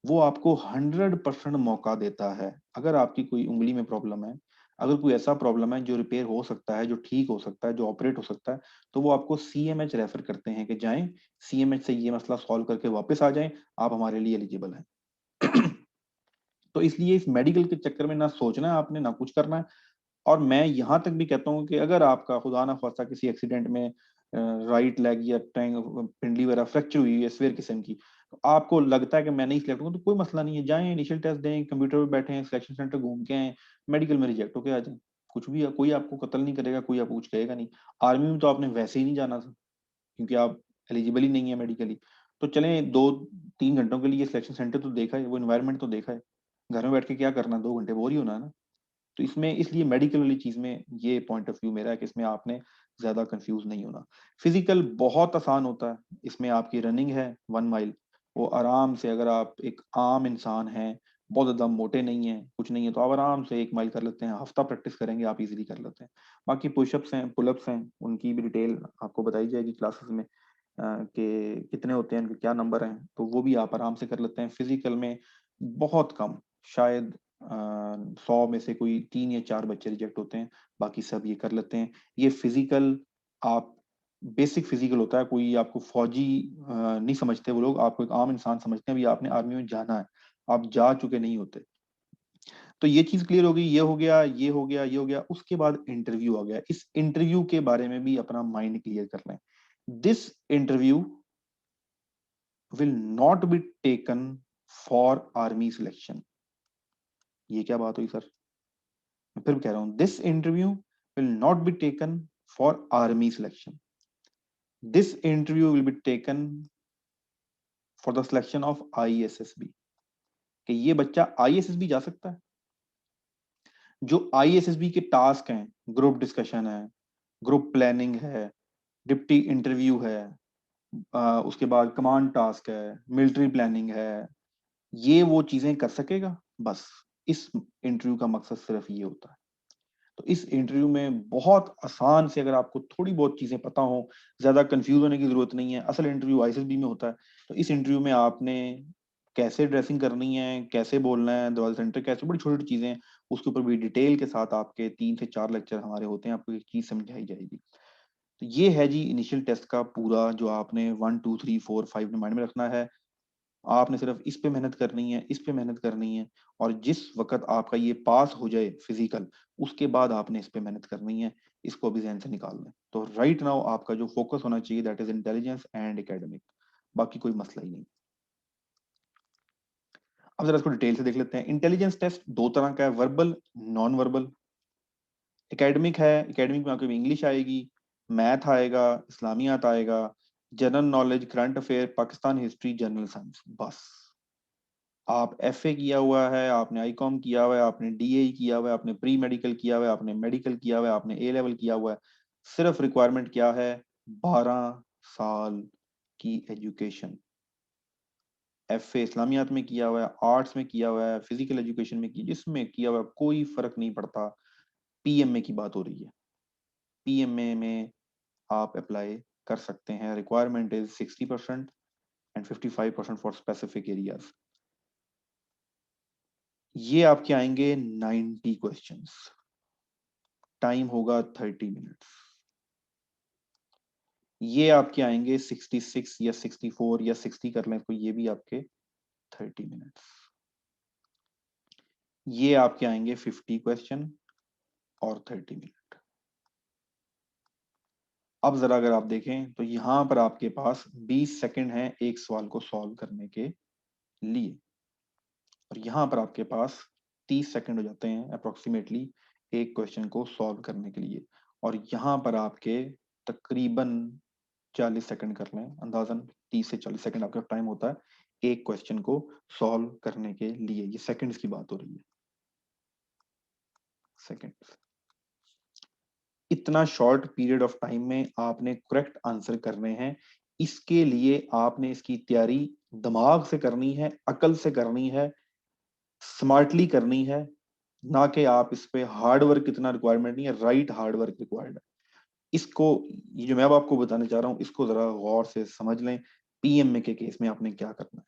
Speaker 1: वो आपको 100% मौका देता है। अगर आपकी कोई उंगली में प्रॉब्लम है, अगर कोई ऐसा प्रॉब्लम है जो रिपेयर हो सकता है, जो ठीक हो सकता है, जो ऑपरेट हो सकता है, तो वो आपको सीएमएच रेफर करते हैं कि जाएं सीएमएच से ये मसला सॉल्व करके वापस आ जाएं, आप हमारे लिए एलिजिबल हैं। तो इसलिए इस मेडिकल के चक्कर में ना सोचना है आपने, ना कुछ करना है। और मैं यहाँ तक भी कहता हूँ कि अगर आपका खुदा ना खास्ता किसी एक्सीडेंट में राइट लेग या पिंडली वगैरह फ्रैक्चर हुई है सीवियर किस्म की, तो आपको लगता है कि मैं नहीं सिलेक्ट हूँ, तो कोई मसला नहीं है, जाएं इनिशियल टेस्ट दें, कंप्यूटर पर बैठे हैं, सिलेक्शन सेंटर घूम के आए, मेडिकल में रिजेक्ट होके आ जाए। कुछ भी, कोई आपको कत्ल नहीं करेगा, कोई आपको कुछ कहेगा नहीं। आर्मी में तो आपने वैसे ही नहीं जाना था क्योंकि आप एलिजिबल ही नहीं है मेडिकली। तो चलें 2-3 घंटों के लिए सिलेक्शन सेंटर तो देखा है, वो इन्वायरमेंट तो देखा है, घर में बैठ के क्या करना, 2 घंटे बोर ही होना है ना। तो इसमें इसलिए मेडिकल वाली चीज में ये पॉइंट ऑफ व्यू मेरा है कि इसमें आपने ज्यादा कंफ्यूज नहीं होना। फिजिकल बहुत आसान होता है, इसमें आपकी रनिंग है 1 माइल, वो आराम से, अगर आप एक आम इंसान हैं, बहुत ज्यादा मोटे नहीं है, कुछ नहीं है, तो आप आराम से 1 माइल कर लेते हैं। हफ्ता प्रैक्टिस करेंगे आप इजीली कर लेते हैं। बाकी पुशअप्स हैं, पुलअप्स हैं, उनकी भी डिटेल आपको बताई जाएगी क्लासेस में कि कितने होते हैं, उनके क्या नंबर हैं, तो वो भी आप आराम से कर लेते हैं। फिजिकल में बहुत कम, शायद 100 में से कोई 3 या 4 बच्चे रिजेक्ट होते हैं, बाकी सब ये कर लेते हैं। ये फिजिकल आप बेसिक फिजिकल होता है, कोई आपको फौजी नहीं समझते वो लोग, आपको एक आम इंसान समझते हैं, भी आपने आर्मी में जाना है, आप जा चुके नहीं होते। तो ये चीज क्लियर हो गई, ये हो गया, ये हो गया, ये हो गया। उसके बाद इंटरव्यू आ गया। इस इंटरव्यू के बारे में भी अपना माइंड क्लियर कर लें। This interview will not be taken for army selection. ये क्या बात हुई सर? मैं फिर कह रहा हूं, this interview will not be taken for army selection, this interview will be taken for the selection of ISSB। कि ये बच्चा ISSB जा सकता है। जो ISSB के टास्क हैं, ग्रुप डिस्कशन है, ग्रुप प्लानिंग है, डिप्टी इंटरव्यू है, उसके बाद कमांड टास्क है, मिलिट्री प्लानिंग है, ये वो चीजें कर सकेगा। बस इस इंटरव्यू का मकसद सिर्फ ये होता है। तो इस इंटरव्यू में बहुत आसान से, अगर आपको थोड़ी बहुत चीजें पता हो, ज्यादा कंफ्यूज होने की जरूरत नहीं है। असल इंटरव्यू ISSB में होता है। तो इस इंटरव्यू में आपने कैसे ड्रेसिंग करनी है, कैसे बोलना है, दरवाजा सेंटर कैसे, बड़ी छोटी छोटी चीजें हैं, उसके ऊपर भी डिटेल के साथ आपके 3 से 4 लेक्चर हमारे होते हैं, आपको एक चीज समझाई जाएगी। तो ये है जी इनिशियल टेस्ट का पूरा, जो आपने 1 2 3 4 5 में माइंड में रखना है। आपने सिर्फ इस पे मेहनत करनी है, इस पे मेहनत करनी है, और जिस वक्त आपका ये पास हो जाए फिजिकल, उसके बाद आपने इस पे मेहनत करनी है। इसको भी ज़हन से निकाल लें। तो राइट नाउ आपका जो फोकस होना चाहिए, that is intelligence and academic, बाकी कोई मसला ही नहीं। अब जरा इसको डिटेल से देख लेते हैं। इंटेलिजेंस टेस्ट 2 तरह का है, वर्बल, नॉन वर्बल। एकेडमिक है, एकेडमिक में आपको इंग्लिश आएगी, मैथ आएगा, इस्लामियात आएगा, general knowledge, current affair, Pakistan history, general science. बस आप FA किया हुआ है, आपने ICOM किया हुआ है, आपने DA किया हुआ है, आपने प्री मेडिकल किया हुआ है, आपने मेडिकल किया हुआ है, आपने A लेवल किया हुआ है, सिर्फ रिक्वायरमेंट क्या है? 12 साल की एजुकेशन। FA इस्लामियात में किया हुआ है, आर्ट्स में किया हुआ है, फिजिकल एजुकेशन में किया, जिसमें किया हुआ है, कोई फर्क नहीं पड़ता। पीएमए की बात हो रही है, पीएमए में आप अप्लाई कर सकते हैं। Requirement is 60% and 55% for specific areas. ये आपके आएंगे 90 क्वेश्चंस, टाइम होगा 30 मिनट्स। ये आपके आएंगे 66 या 64 या 60 कर लें तो ये भी आपके 30 मिनट्स। ये आपके आएंगे 50 क्वेश्चन और 30 मिनट। अब जरा अगर आप देखें तो यहां पर आपके पास 20 सेकंड है एक सवाल को सॉल्व करने के लिए, और यहां पर आपके पास 30 सेकंड हो जाते हैं अप्रोक्सीमेटली एक क्वेश्चन को सॉल्व करने के लिए, और यहां पर आपके तकरीबन 40 सेकंड कर लें अंदाजन, 30 से 40 सेकंड आपका टाइम होता है एक क्वेश्चन को सॉल्व करने के लिए। ये सेकंड्स की बात हो रही है, सेकंड्स। इतना शॉर्ट पीरियड ऑफ टाइम में आपने करेक्ट आंसर करने हैं। इसके लिए आपने इसकी तैयारी दिमाग से करनी है, अकल से करनी है, स्मार्टली करनी है, ना कि आप इस पे हार्ड वर्क इतना रिक्वायरमेंट नहीं है, राइट हार्ड वर्क रिक्वायर्ड है। इसको, ये जो मैं अब आपको बताने जा रहा हूं, इसको जरा गौर से समझ लें। पीएमए के केस में आपने क्या करना है।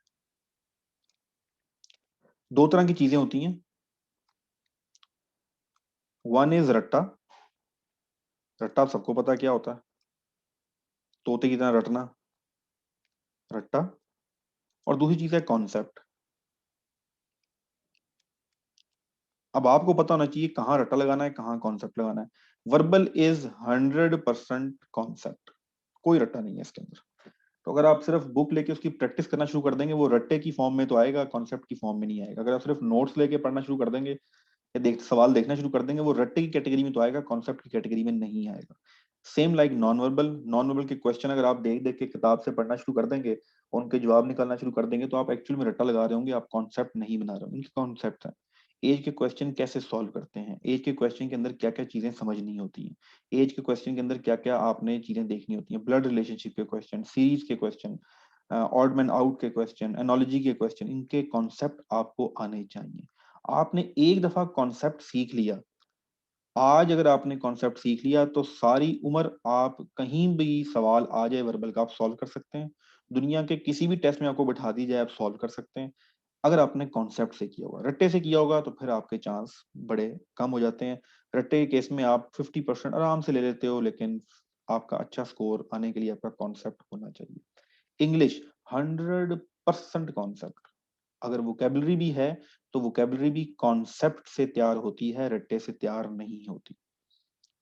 Speaker 1: दो तरह की चीजें होती हैं, वन इज रट्टा। रट्टा आप सबको पता है क्या होता है, तोते की तरह रटना, रट्टा। और दूसरी चीज है कॉन्सेप्ट। अब आपको पता होना चाहिए कहाँ रट्टा लगाना है, कहाँ कॉन्सेप्ट लगाना है। वर्बल इज 100% कॉन्सेप्ट, कोई रट्टा नहीं है इसके अंदर। तो अगर आप सिर्फ बुक लेके उसकी प्रैक्टिस करना शुरू कर देंगे, वो रट्टे की फॉर्म में तो आएगा, कॉन्सेप्ट की फॉर्म में नहीं आएगा। अगर आप सिर्फ नोट्स लेके पढ़ना शुरू कर देंगे या सवाल देखना शुरू कर देंगे, वो रट्टे की कैटेगरी में तो आएगा, कॉन्सेप्ट की कैटेगरी में नहीं आएगा। Same like non verbal, non verbal के क्वेश्चन अगर आप देख देख के किताब से पढ़ना शुरू कर देंगे, उनके जवाब निकालना शुरू कर देंगे, तो आप एक्चुअल में रट्टा लगा रहे होंगे, आप कॉन्सेप्ट नहीं बना रहे होंगे। कॉन्सेप्ट है एज के क्वेश्चन कैसे सॉल्व करते हैं, एज के क्वेश्चन के अंदर क्या क्या चीजें समझनी होती हैं, एज के क्वेश्चन के अंदर क्या क्या आपने चीजें देखनी होती हैं, ब्लड रिलेशनशिप के क्वेश्चन, सीरीज के क्वेश्चन, ऑड मैन आउट के क्वेश्चन, एनोलॉजी के क्वेश्चन, इनके कॉन्सेप्ट आपको आने चाहिए। आपने एक दफा कॉन्सेप्ट सीख लिया, आज अगर आपने कॉन्सेप्ट सीख लिया तो सारी उम्र आप कहीं भी सवाल आ जाए वर्बल का, आप सॉल्व कर सकते हैं। दुनिया के किसी भी टेस्ट में आपको बैठा दी जाए, आप सॉल्व कर सकते हैं, अगर आपने कॉन्सेप्ट से किया होगा। रट्टे से किया होगा तो फिर आपके चांस बड़े कम हो जाते हैं। रट्टे के केस में आप 50% आराम से ले लेते हो, लेकिन आपका अच्छा स्कोर आने के लिए आपका कॉन्सेप्ट होना चाहिए। English 100% concept. अगर वोकेबलरी भी है तो वोकेबलरी भी कॉन्सेप्ट से तैयार होती है, रट्टे से तैयार नहीं होती।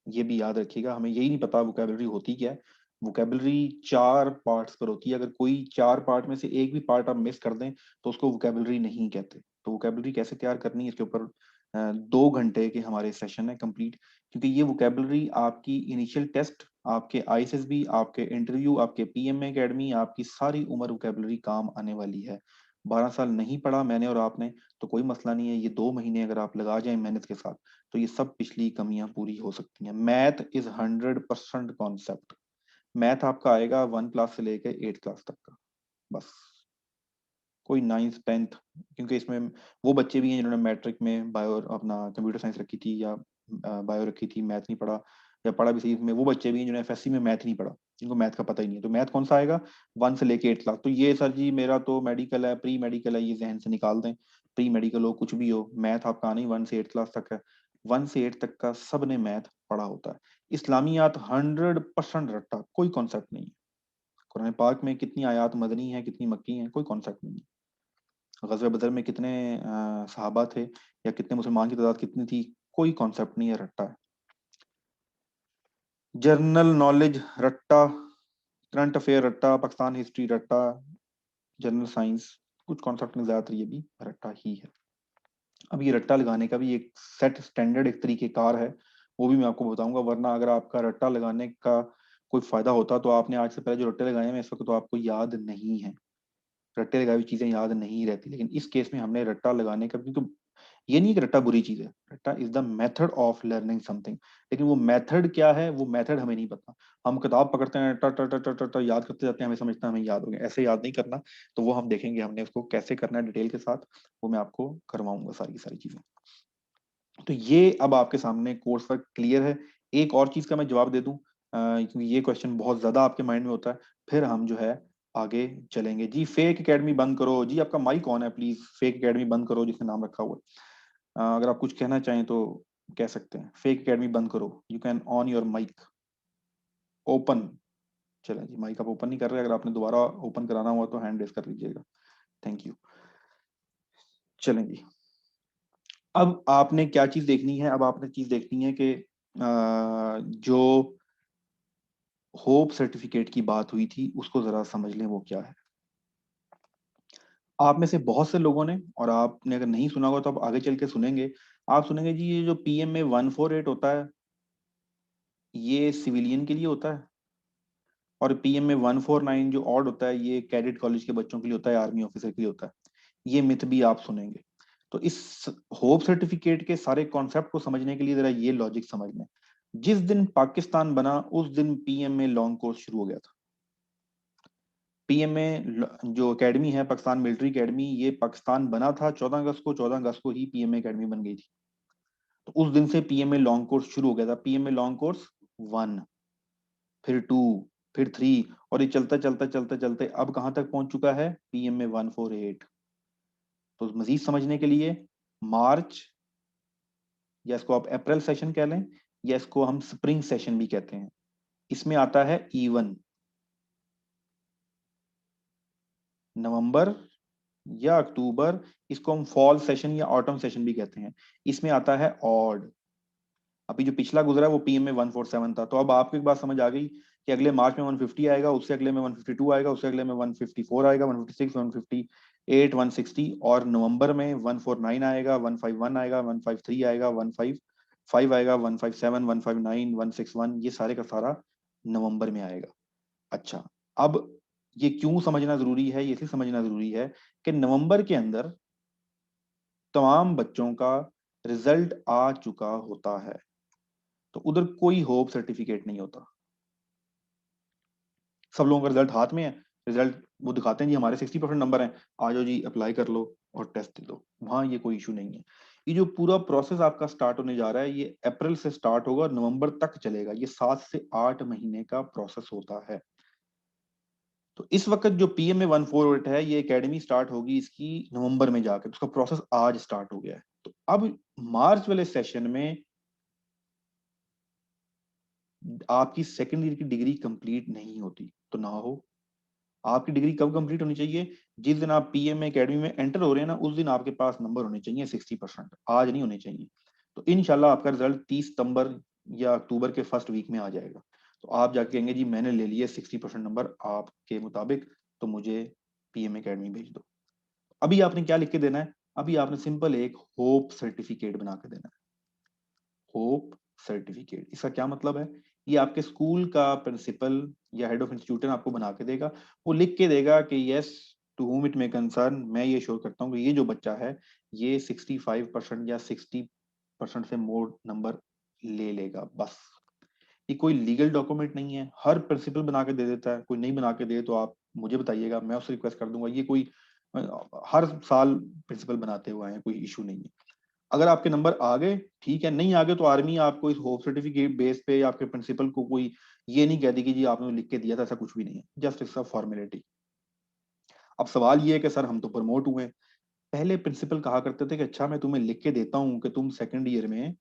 Speaker 1: ये भी याद रखिएगा, हमें यही नहीं पता वोकेबलरी होती क्या है। वोकेबलरी 4 पार्ट्स पर होती है, अगर कोई 4 पार्ट में से एक भी पार्ट आप मिस कर दें तो उसको वोकेबलरी नहीं कहते। तो वोकेबलरी कैसे तैयार करनी है, इसके ऊपर 2 घंटे के हमारे सेशन है कंप्लीट, क्योंकि ये वोकेबलरी आपकी इनिशियल टेस्ट, आपके आईएसएसबी, आपके इंटरव्यू, आपके पीएमए एकेडमी, आपकी सारी उम्र वोकेबलरी काम आने वाली है। 12 साल नहीं पढ़ा मैंने और आपने तो कोई मसला नहीं है, ये 2 महीने अगर आप लगा जाए मेहनत के साथ तो ये सब पिछली कमियां पूरी हो सकती हैं। Math is 100% concept. मैथ आपका आएगा 1 क्लास से लेकर 8 क्लास तक का, बस। कोई 9th 10th, क्योंकि इसमें वो बच्चे भी हैं जिन्होंने मैट्रिक में बायो अपना कंप्यूटर साइंस रखी थी या बायो रखी थी, मैथ नहीं पढ़ा, या पढ़ा भी सही में वो बच्चे भी हैं जिन्होंने एफएससी में मैथ नहीं पढ़ा, जिनको मैथ का पता ही नहीं है। तो मैथ कौन सा आएगा 1 से लेके 8 क्लास। तो ये सर जी मेरा तो मेडिकल है, प्री मेडिकल है, ये जहन से निकाल दें। प्री मेडिकल हो कुछ भी हो, मैथ आपका आना ही 1 से 8 क्लास तक है। 1 से 8 तक का सब ने मैथ पढ़ा होता है। इस्लामियात 100% रट्टा, कोई कॉन्सेप्ट नहीं है। कुरान पाक में कितनी आयात मदनी है, कितनी मक्की है, कोई कॉन्सेप्ट नहीं है। गज़वा बदर में कितने सहाबा थे या कितने मुसलमान की तादाद कितनी थी, कोई कॉन्सेप्ट नहीं है, रट्टा है। जर्नल नॉलेज रट्टा, करंट अफेयर रट्टा, पाकिस्तान हिस्ट्री रट्टा, जनरल साइंस कुछ कॉन्सेप्ट नहीं, ज्यादातर ये भी रट्टा ही है। अब ये रट्टा लगाने का भी एक सेट स्टैंडर्ड एक तरीकेकार है, वो भी मैं आपको बताऊंगा, वरना अगर आपका रट्टा लगाने का कोई फायदा होता तो आपने आज से पहले जो रट्टे लगाए हैं इस वक्त तो आपको याद नहीं है, रट्टे लगाई हुई चीजें याद नहीं रहती। लेकिन इस केस में हमने रट्टा लगाने का, क्योंकि ये नहीं कि रट्टा बुरी चीज है, रट्टा is the method of learning something, लेकिन वो मेथड क्या है, वो मेथड हमें नहीं पता। हम किताब पकड़ते हैं ट ट ट ट ट याद करते जाते हैं, हमें समझते हैं हमें याद हो गया, ऐसे याद नहीं करना। तो वो हम देखेंगे हमने उसको कैसे करना है डिटेल के साथ, वो मैं आपको करवाऊंगा सारी की सारी चीजें। तो ये अब आपके सामने कोर्स वर्क क्लियर है। एक और चीज का मैं जवाब दे दूं, क्योंकि ये क्वेश्चन बहुत ज्यादा आपके माइंड में होता है, फिर हम जो है आगे चलेंगे। जी फेक एकेडमी बंद करो। जी आपका माइक ऑन है, प्लीज फेक एकेडमी बंद करो जिसने नाम रखा हुआ है। अगर आप कुछ कहना चाहें तो कह सकते हैं। फेक एकेडमी बंद करो, you can on your mic open. चलें जी, माइक आप ओपन नहीं कर रहे, अगर आपने दोबारा ओपन कराना हुआ तो हैंड रेस कर लीजिएगा। Thank you. चलें जी, अब आपने क्या चीज देखनी है? अब आपने चीज देखनी है कि जो होप सर्टिफिकेट की बात हुई थी उसको जरा समझ लें वो क्या है। आप में से बहुत से लोगों ने, और आपने अगर नहीं सुना होगा तो आप आगे चल के सुनेंगे, आप सुनेंगे जी ये जो पीएम में 148 होता है ये सिविलियन के लिए होता है, और पीएम में 149 जो ऑड होता है ये कैडेट कॉलेज के बच्चों के लिए होता है, आर्मी ऑफिसर के लिए होता है। ये मिथ भी आप सुनेंगे। तो इस होप सर्टिफिकेट के सारे कॉन्सेप्ट को समझने के लिए जरा ये लॉजिक समझ लें। जिस दिन पाकिस्तान बना उस दिन पीएम में लॉन्ग कोर्स शुरू हो गया था। पीएम में जो एकेडमी है पाकिस्तान मिलिट्री एकेडमी, ये पाकिस्तान बना था 14 अगस्त को, 14 अगस्त को ही पीएम एकेडमी बन गई थी। तो उस दिन से पीएम में लॉन्ग कोर्स शुरू हो गया था। पीएम में लॉन्ग कोर्स 1, फिर 2, फिर 3, और ये चलता चलता चलते चलते अब कहां तक पहुंच चुका है? पीएम में 148। तो मजीद समझने के लिए मार्च, या इसको आप अप्रैल सेशन कह लें, या इसको हम स्प्रिंग सेशन भी कहते हैं, इसमें आता है इवन। नवंबर या अक्टूबर, इसको हम फॉल सेशन या ऑटम सेशन भी कहते हैं, इसमें आता है ऑड। अभी जो पिछला गुजरा है वो पीएम में 147 था। तो अब आपको एक बात समझ आ गई कि अगले मार्च में 150 आएगा, उससे अगले में 152 आएगा, उससे अगले में 154 आएगा, 156, 158, 160, और नवंबर में 149 आएगा, 151 आएगा, 153 आएगा, 155 आएगा, 157, 159, 161, ये सारे का सारा नवंबर में आएगा। अच्छा, अब ये क्यों समझना जरूरी है? ये इसलिए समझना जरूरी है कि नवंबर के अंदर तमाम बच्चों का रिजल्ट आ चुका होता है, तो उधर कोई होप सर्टिफिकेट नहीं होता। सब लोगों का रिजल्ट हाथ में है, रिजल्ट वो दिखाते हैं जी हमारे 60% नंबर हैं, आ जाओ जी अप्लाई कर लो और टेस्ट दे दो। वहां ये कोई इशू नहीं है। ये जो पूरा प्रोसेस आपका स्टार्ट होने जा रहा है ये अप्रैल से स्टार्ट होगा और नवंबर तक चलेगा। ये 7 से 8 महीने का प्रोसेस होता है। तो इस वक्त जो पीएम में 148 है ये एकेडमी स्टार्ट होगी इसकी नवंबर में जाकर, उसका प्रोसेस आज स्टार्ट हो गया है। तो अब मार्च वाले सेशन में आपकी सेकेंड ईयर की डिग्री कंप्लीट नहीं होती तो ना हो। आपकी डिग्री कब कंप्लीट होनी चाहिए? जिस दिन आप पीएम एकेडमी में एंटर हो रहे हैं ना उस दिन आपके पास नंबर होने चाहिए 60%, आज नहीं होने चाहिए। तो इनशाला आपका रिजल्ट 30 सितंबर या अक्टूबर के फर्स्ट वीक में आ जाएगा। तो आप जाके कहेंगे जी मैंने ले लिए 60% नंबर आपके मुताबिक, तो मुझे पीएम एकेडमी भेज दो। अभी आपने क्या लिख के देना है? अभी आपने सिंपल एक होप सर्टिफिकेट बना के देना है। होप सर्टिफिकेट, इसका क्या मतलब है? ये आपके स्कूल का प्रिंसिपल या हेड ऑफ इंस्टीट्यूशन आपको बना के देगा। वो लिख के देगा कि yes to whom it may concern, मैं ये श्योर करता हूँ कि ये जो बच्चा है ये 65% या 60% से मोर नंबर ले लेगा। बस ये कोई लीगल डॉक्यूमेंट नहीं है, हर प्रिंसिपल बना के दे देता है। कोई नहीं बना के दे तो आप मुझे बताइएगा, मैं उससे रिक्वेस्ट कर दूंगा। ये कोई हर साल प्रिंसिपल बनाते हुए आए हैं, कोई इशू नहीं है। अगर आपके नंबर आ गए ठीक है, नहीं आ गए तो आर्मी आपको इस होप सर्टिफिकेट बेस पे या आपके प्रिंसिपल को कोई ये नहीं कहती कि जी आपने लिख के दिया था, ऐसा कुछ भी नहीं है, जस्ट इट्स अ फॉर्मेलिटी। अब सवाल ये है कि सर हम तो प्रमोट हुए। पहले प्रिंसिपल कहा करते थे कि अच्छा मैं तुम्हें लिख के देता हूँ कि तुम सेकंड ईयर में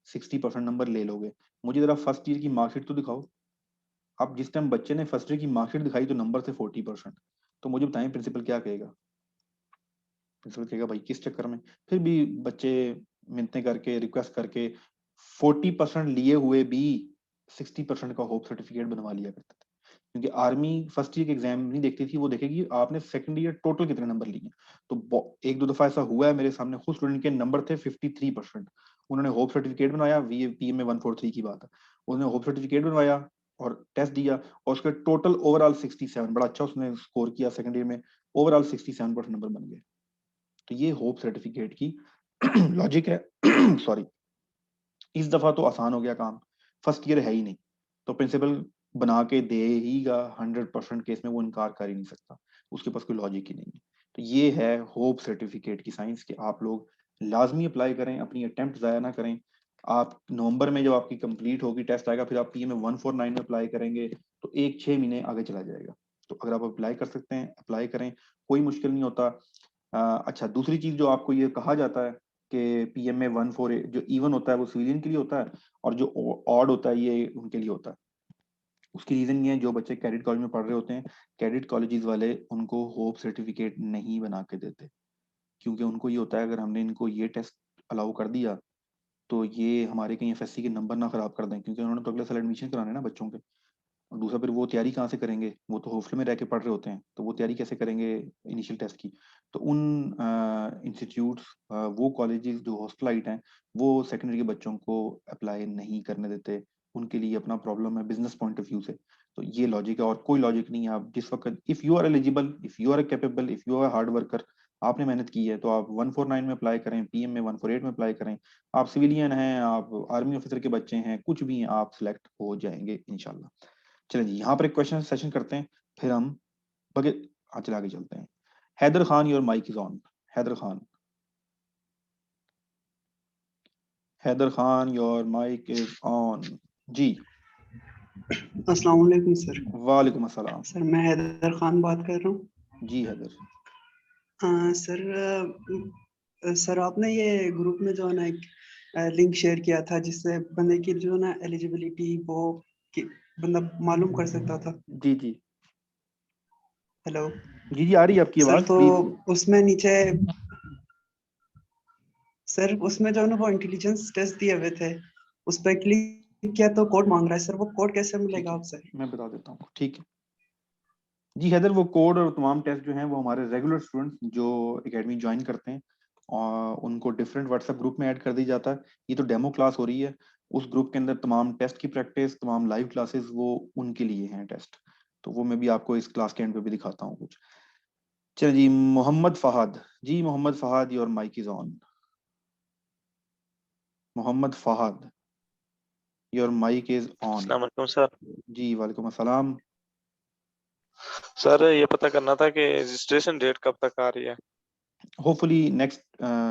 Speaker 1: 60% नंबर ले लोगे, मुझे जरा फर्स्ट ईयर की मार्कशीट तो दिखाओ। अब जिस टाइम बच्चे ने फर्स्ट ईयर की मार्कशीट दिखाई तो नंबर थे 40%। तो मुझे बताएं प्रिंसिपल क्या कहेगा? प्रिंसिपल कहेगा भाई किस चक्कर में? फिर भी बच्चे मिन्नतें करके रिक्वेस्ट करके 40% लिए हुए भी 60% का होप सर्टिफिकेट बनवा लिया करते थे। क्योंकि आर्मी फर्स्ट ईयर के एग्जाम नहीं देखती थी, वो देखेगी आपने सेकंड ईयर टोटल कितने नंबर लिए। तो एक दो दफा ऐसा हुआ है मेरे सामने, खुद स्टूडेंट के नंबर थे 53%, उन्होंने होप सर्टिफिकेट बनवाया, VPM में 143 की बात है, उन्होंने होप सर्टिफिकेट बनवाया और टेस्ट दिया और उसके टोटल ओवरऑल 67, बड़ा अच्छा उसने स्कोर किया सेकंड ईयर में, ओवरऑल 67% नंबर बन गए। तो ये होप सर्टिफिकेट की लॉजिक है। सॉरी, इस दफा तो आसान हो गया काम, फर्स्ट ईयर है ही नहीं, तो प्रिंसिपल बना के देगा 100% केस में, वो इनकार कर ही नहीं सकता, उसके पास कोई लॉजिक ही नहीं है। तो ये है होप सर्टिफिकेट की साइंस कि आप लोग लाजमी अप्लाई करें, अपनी अटेम्प्ट ज़ाया ना करें। आप नवंबर में जब आपकी कंप्लीट होगी, टेस्ट आएगा, फिर आप पीएमए 149 में अप्लाई करेंगे तो 6 महीने आगे चला जाएगा। तो अगर आप अप्लाई कर सकते हैं अप्लाई करें, कोई मुश्किल नहीं होता। अच्छा, दूसरी चीज़ जो आपको ये कहा जाता है कि पीएमए 148 जो इवन होता है वो सिविलियन के लिए होता है, और जो ऑड होता है ये उनके लिए होता है। उसकी रीज़न ये है, जो बच्चे कैडेट कॉलेज में पढ़ रहे होते हैं, कैडेट कॉलेजेस वाले उनको होप सर्टिफिकेट नहीं बना के देते, क्योंकि उनको ये होता है अगर हमने इनको ये टेस्ट अलाउ कर दिया तो ये हमारे कहीं एफएससी के नंबर ना खराब कर दें, क्योंकि उन्होंने तो अगले साल एडमिशन कराने हैं ना बच्चों के। और दूसरा, फिर वो तैयारी कहाँ से करेंगे, वो तो हॉस्टल में रह के पढ़ रहे होते हैं, तो वो तैयारी कैसे करेंगे इनिशियल टेस्ट की। तो उन इंस्टीट्यूट्स, वो कॉलेजेस जो हॉस्टलाइट हैं, वो सेकेंडरी के बच्चों को अप्लाई नहीं करने देते। उनके लिए अपना प्रॉब्लम है बिजनेस पॉइंट ऑफ व्यू से। तो ये लॉजिक है और कोई लॉजिक नहीं है। आप जिस वक्त, if you are eligible, if you are capable, if you are hard worker, आपने मेहनत की है, तो आप 149 में अप्लाई करें, पीएम में 148 में अप्लाई करें। आप सिविलियन हैं, आप आर्मी ऑफिसर के बच्चे हैं, कुछ भी हैं, आप सिलेक्ट हो जाएंगे इंशाल्लाह। चलें जी, यहाँ पर एक क्वेश्चन सेशन करते हैं, फिर हम बगे चले आगे चलते हैं। Haider Khan, your mic is on. Haider Khan, Haider Khan, your mic is on जी।
Speaker 7: अस्सलाम वालेकुम सर।
Speaker 1: वालेकुम अस्सलाम।
Speaker 7: सर मैं हैदर खान बात कर रहा हूँ।
Speaker 1: जी हैदर।
Speaker 7: सर आपने ये ग्रुप में जो है ना एक लिंक शेयर किया था जिससे बंदे की जो है ना एलिजिबिलिटी वो बंदा मालूम कर सकता था।
Speaker 1: जी जी
Speaker 7: हेलो
Speaker 1: जी जी, आ रही है आपकी
Speaker 7: सर।
Speaker 1: आवाज
Speaker 7: तो
Speaker 1: प्लीज।
Speaker 7: उसमें नीचे सर उसमें जो है ना वो इंटेलिजेंस टेस्ट दिए हुए थे, उस पर क्लिक किया तो कोड मांग रहा है। सर वो कोड कैसे
Speaker 1: ठीक
Speaker 7: मिलेगा
Speaker 1: है,
Speaker 7: आपसे?
Speaker 1: मैं बता देता हूँ, ठीक है जी हैदर। वो कोड और तमाम टेस्ट जो हैं वो हमारे रेगुलर स्टूडेंट्स जो एकेडमी ज्वाइन करते हैं और उनको डिफरेंट व्हाट्सएप ग्रुप में ऐड कर दी जाता है। ये तो डेमो क्लास हो रही है, उस ग्रुप के अंदर तमाम टेस्ट की प्रैक्टिस, तमाम लाइव क्लासेस वो उनके लिए हैं टेस्ट। तो वो मैं भी आपको इस क्लास के एंड पे भी दिखाता हूँ कुछ। चलिए जी, Mohammad Fahad ji, Mohammad Fahad, your mic is on. Mohammad Fahad, your mic is on.
Speaker 8: अस्सलाम वालेकुम सर।
Speaker 1: जी वालेकुम अस्सलाम।
Speaker 8: सर ये पता करना था कि रजिस्ट्रेशन डेट कब तक आ रही है?
Speaker 1: Hopefully next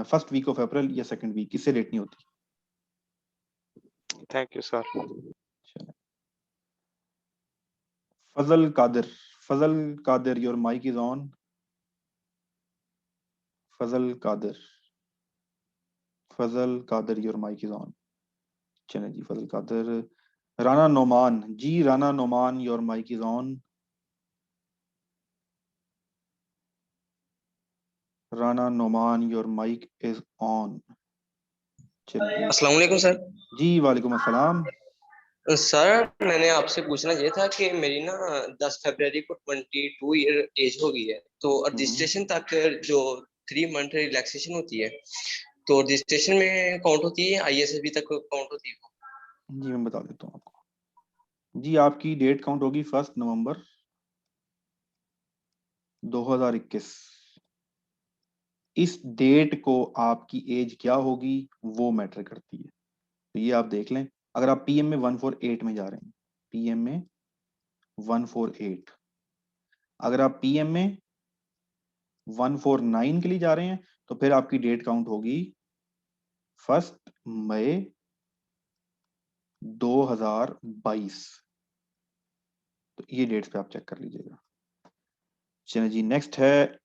Speaker 1: first week of April या सेकंड वीक, इससे लेट नहीं होती।
Speaker 8: Thank you sir.
Speaker 1: Fazal Qadir, Fazal Qadir, your mic is on. Fazal Qadir, Fazal Qadir, your mic is on. चले जी, Fazal Qadir. Rana Noman ji, Rana Noman, your mic is on. Rana Noman, your mic is on. चलिए
Speaker 9: अस्सलाम वालेकुम सर।
Speaker 1: जी वालेकुम अस्सलाम।
Speaker 9: सर मैंने आपसे पूछना ये था कि मेरी ना 10 फरवरी को 22 ईयर एज हो गई है, तो रजिस्ट्रेशन तक जो 3 मंथ रिलैक्सेशन होती है तो रजिस्ट्रेशन में काउंट होती है, आईएसएबी तक काउंट होती है?
Speaker 1: जी मैं बता देता हूँ आपको। जी आपकी डेट काउंट होगी 1 नवंबर 2021। इस डेट को आपकी एज क्या होगी वो मैटर करती है। तो ये आप देख लें, अगर आप पीएम में 148 में जा रहे हैं, पीएम में 148, अगर आप पीएम में 149 के लिए जा रहे हैं तो फिर आपकी डेट काउंट होगी 1 मई 2022। तो ये डेट्स पे आप चेक कर लीजिएगा। चलिए जी, नेक्स्ट है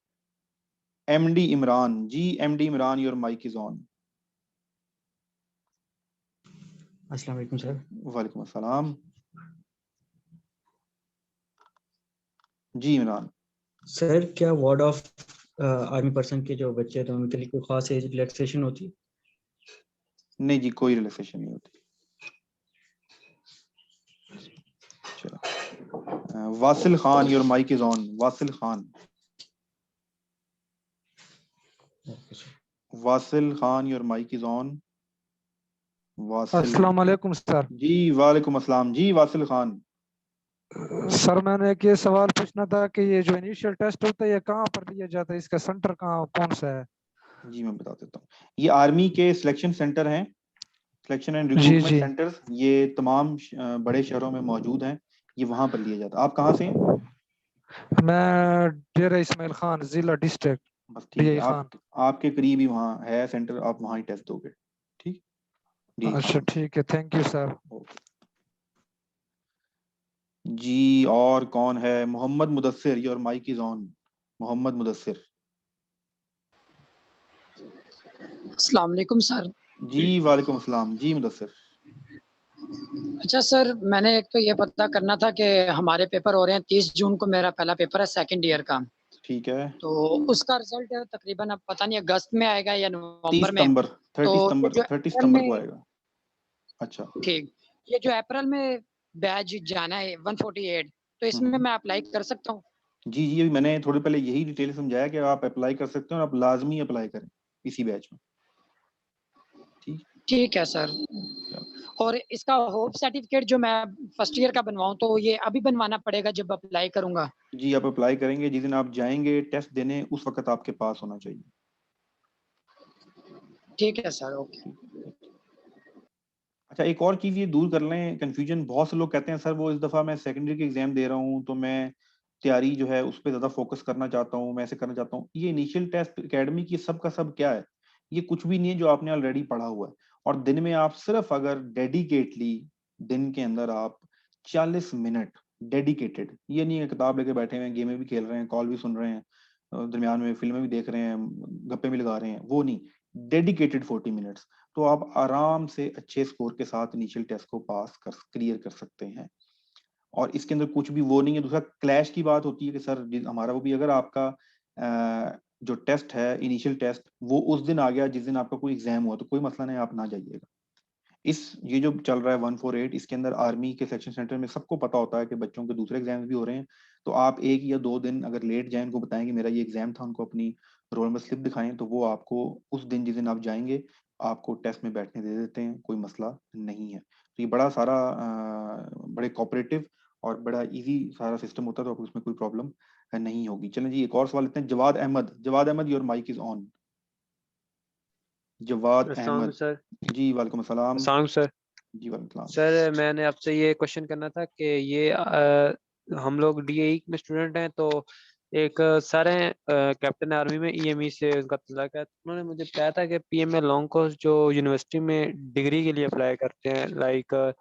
Speaker 1: MD Imran ji, MD Imran, your mic is on.
Speaker 6: अस्सलाम वालेकुम सर।
Speaker 1: वालेकुम अस्सलाम। जी इमरान।
Speaker 6: सर क्या वार्ड ऑफ आर्मी पर्सन के जो बच्चे थे उनके लिए कोई खास एज रिलैक्सेशन होती?
Speaker 1: नहीं जी, कोई रिलैक्सेशन नहीं होती। चलो, Wasil Khan, your mic is on. Wasil Khan, Wasil Khan, your mic is on. Wasil.
Speaker 10: अस्सलाम वालेकुम सर।
Speaker 1: जी वालेकुम अस्सलाम जी, वासिल खान।
Speaker 10: सर मैंने एक ये सवाल पूछना था कि ये जो इनिशियल टेस्ट होता है ये कहाँ पर लिया जाता है, इसका सेंटर कहाँ कौन सा है?
Speaker 1: जी मैं बता देता हूँ, ये आर्मी के सिलेक्शन सेंटर हैं, सिलेक्शन एंड
Speaker 10: जी
Speaker 1: रिक्रूटमेंट
Speaker 10: जी,
Speaker 1: सेंटर्स, ये तमाम बड़े शहरों में मौजूद हैं। ये वहां पर लिया जाता है। आप कहाँ से हैं?
Speaker 10: मैं डेरा इस्माइल खान, जिला डिस्ट्रिक्ट।
Speaker 1: बस ठीक है,
Speaker 10: DI खान।
Speaker 1: आपके करीब ही वहाँ है सेंटर, आप वहाँ ही टेस्ट दोगे। ठीक जी
Speaker 10: अच्छा ठीक है, थैंक यू सर।
Speaker 1: जी। और कौन है? Mohammad Mudassir, your mic is on. Mohammad Mudassir.
Speaker 11: अस्सलाम वालेकुम सर।
Speaker 1: जी वालेकुम अस्सलाम। जी मुदस्सिर।
Speaker 11: अच्छा सर, मैंने एक तो ये पता करना था कि हमारे पेपर हो रहे हैं 30 जून को, मेरा पहला पेपर है सेकंड ईयर का।
Speaker 1: ठीक है।
Speaker 11: तो उसका रिजल्ट तकरीबन अब पता नहीं अगस्त में आएगा या
Speaker 1: 30
Speaker 11: नवंबर में।
Speaker 1: सितंबर,
Speaker 11: तो
Speaker 1: 30
Speaker 11: ये
Speaker 1: सितंबर,
Speaker 11: जो
Speaker 1: 30
Speaker 11: अप्रैल
Speaker 1: सितंबर को
Speaker 11: में,
Speaker 1: आएगा। अच्छा।
Speaker 11: ठीक, ये जो अप्रैल में बैच जाना है 148, तो इसमें मैं अप्लाई कर सकता हूँ?
Speaker 1: जी जी, अभी मैंने थोड़ी पहले यही डिटेल समझाया कि आप अप्लाई कर सकते हैं और आप लाजमी अप्लाई करें इसी बैच में। ठीक।
Speaker 11: ठीक है सर। और इसका होप सर्टिफिकेट जो मैं फर्स्ट ईयर का बनवाऊं, तो ये अभी बनवाना पड़ेगा जब अप्लाई करूंगा?
Speaker 1: जी, आप अप्लाई करेंगे, जिस दिन आप जाएंगे टेस्ट देने उस वक्त आपके पास होना चाहिए।
Speaker 11: ठीक है सर, ओके।
Speaker 1: अच्छा, एक और चीज ये दूर कर लें कंफ्यूजन, बहुत से लोग कहते हैं सर वो इस दफा मैं सेकेंडरी के एग्जाम दे रहा हूँ तो मैं तैयारी जो है उस पर ज्यादा फोकस करना चाहता हूँ, मैं ऐसे करना चाहता हूँ। ये इनिशियल टेस्ट एकेडमी की सब का सब क्या है? ये कुछ भी नहीं है जो आपने ऑलरेडी पढ़ा हुआ है। और दिन में आप सिर्फ अगर डेडिकेटली दिन के अंदर आप 40 मिनट डेडिकेटेड, ये नहीं है किताब लेके बैठे हुए हैं, गेमें भी खेल रहे हैं, कॉल भी सुन रहे हैं, दरमियान में फिल्में भी देख रहे हैं, गप्पे भी लगा रहे हैं, वो नहीं, डेडिकेटेड 40 मिनट्स, तो आप आराम से अच्छे स्कोर के साथ इनिशियल टेस्ट को पास कर क्लियर कर सकते हैं। और इसके अंदर कुछ भी वो नहीं है। दूसरा क्लैश की बात होती है कि सर हमारा वो भी, अगर आपका जो टेस्ट है इनिशियल टेस्ट वो उस दिन आ गया जिस दिन आपका कोई एग्जाम हुआ तो कोई मसला नहीं, आप ना जाइएगा। इस ये जो चल रहा है 148, इसके अंदर आर्मी के सेक्शन सेंटर में सबको पता होता है कि बच्चों के दूसरे एग्जाम्स भी हो रहे हैं। तो आप 1 या 2 दिन अगर लेट जाएं, उनको बताएं कि मेरा ये एग्जाम था, उनको अपनी रोल नंबर स्लिप दिखाएं, तो वो आपको उस दिन जिस दिन आप जाएंगे आपको टेस्ट में बैठने दे देते हैं, कोई मसला नहीं है। तो ये बड़ा सारा बड़े कोऑपरेटिव और बड़ा इजी सारा सिस्टम होता है, तो आपको उसमें कोई प्रॉब्लम नहीं होगी। चलें जी, एक और सवाल लेते हैं। Jawad Ahmad, Jawad Ahmad, your mic is on. Jawad
Speaker 4: अस्सलाम
Speaker 1: अहमद।
Speaker 4: सर।
Speaker 1: जी वालेकुम अस्सलाम।
Speaker 4: अस्सलाम सर।
Speaker 1: जी वालेकुम सलाम।
Speaker 4: सर मैंने आपसे ये क्वेश्चन करना था कि ये हम लोग DAE में स्टूडेंट हैं, तो एक सर हैं कैप्टन आर्मी में EME से उनका तल्लुक है। उन्होंने मुझे बताया था कि PM में लॉन्ग कोर्स जो यूनिवर्सिटी में डिग्री के लिए अप्लाई करते हैं, लाइक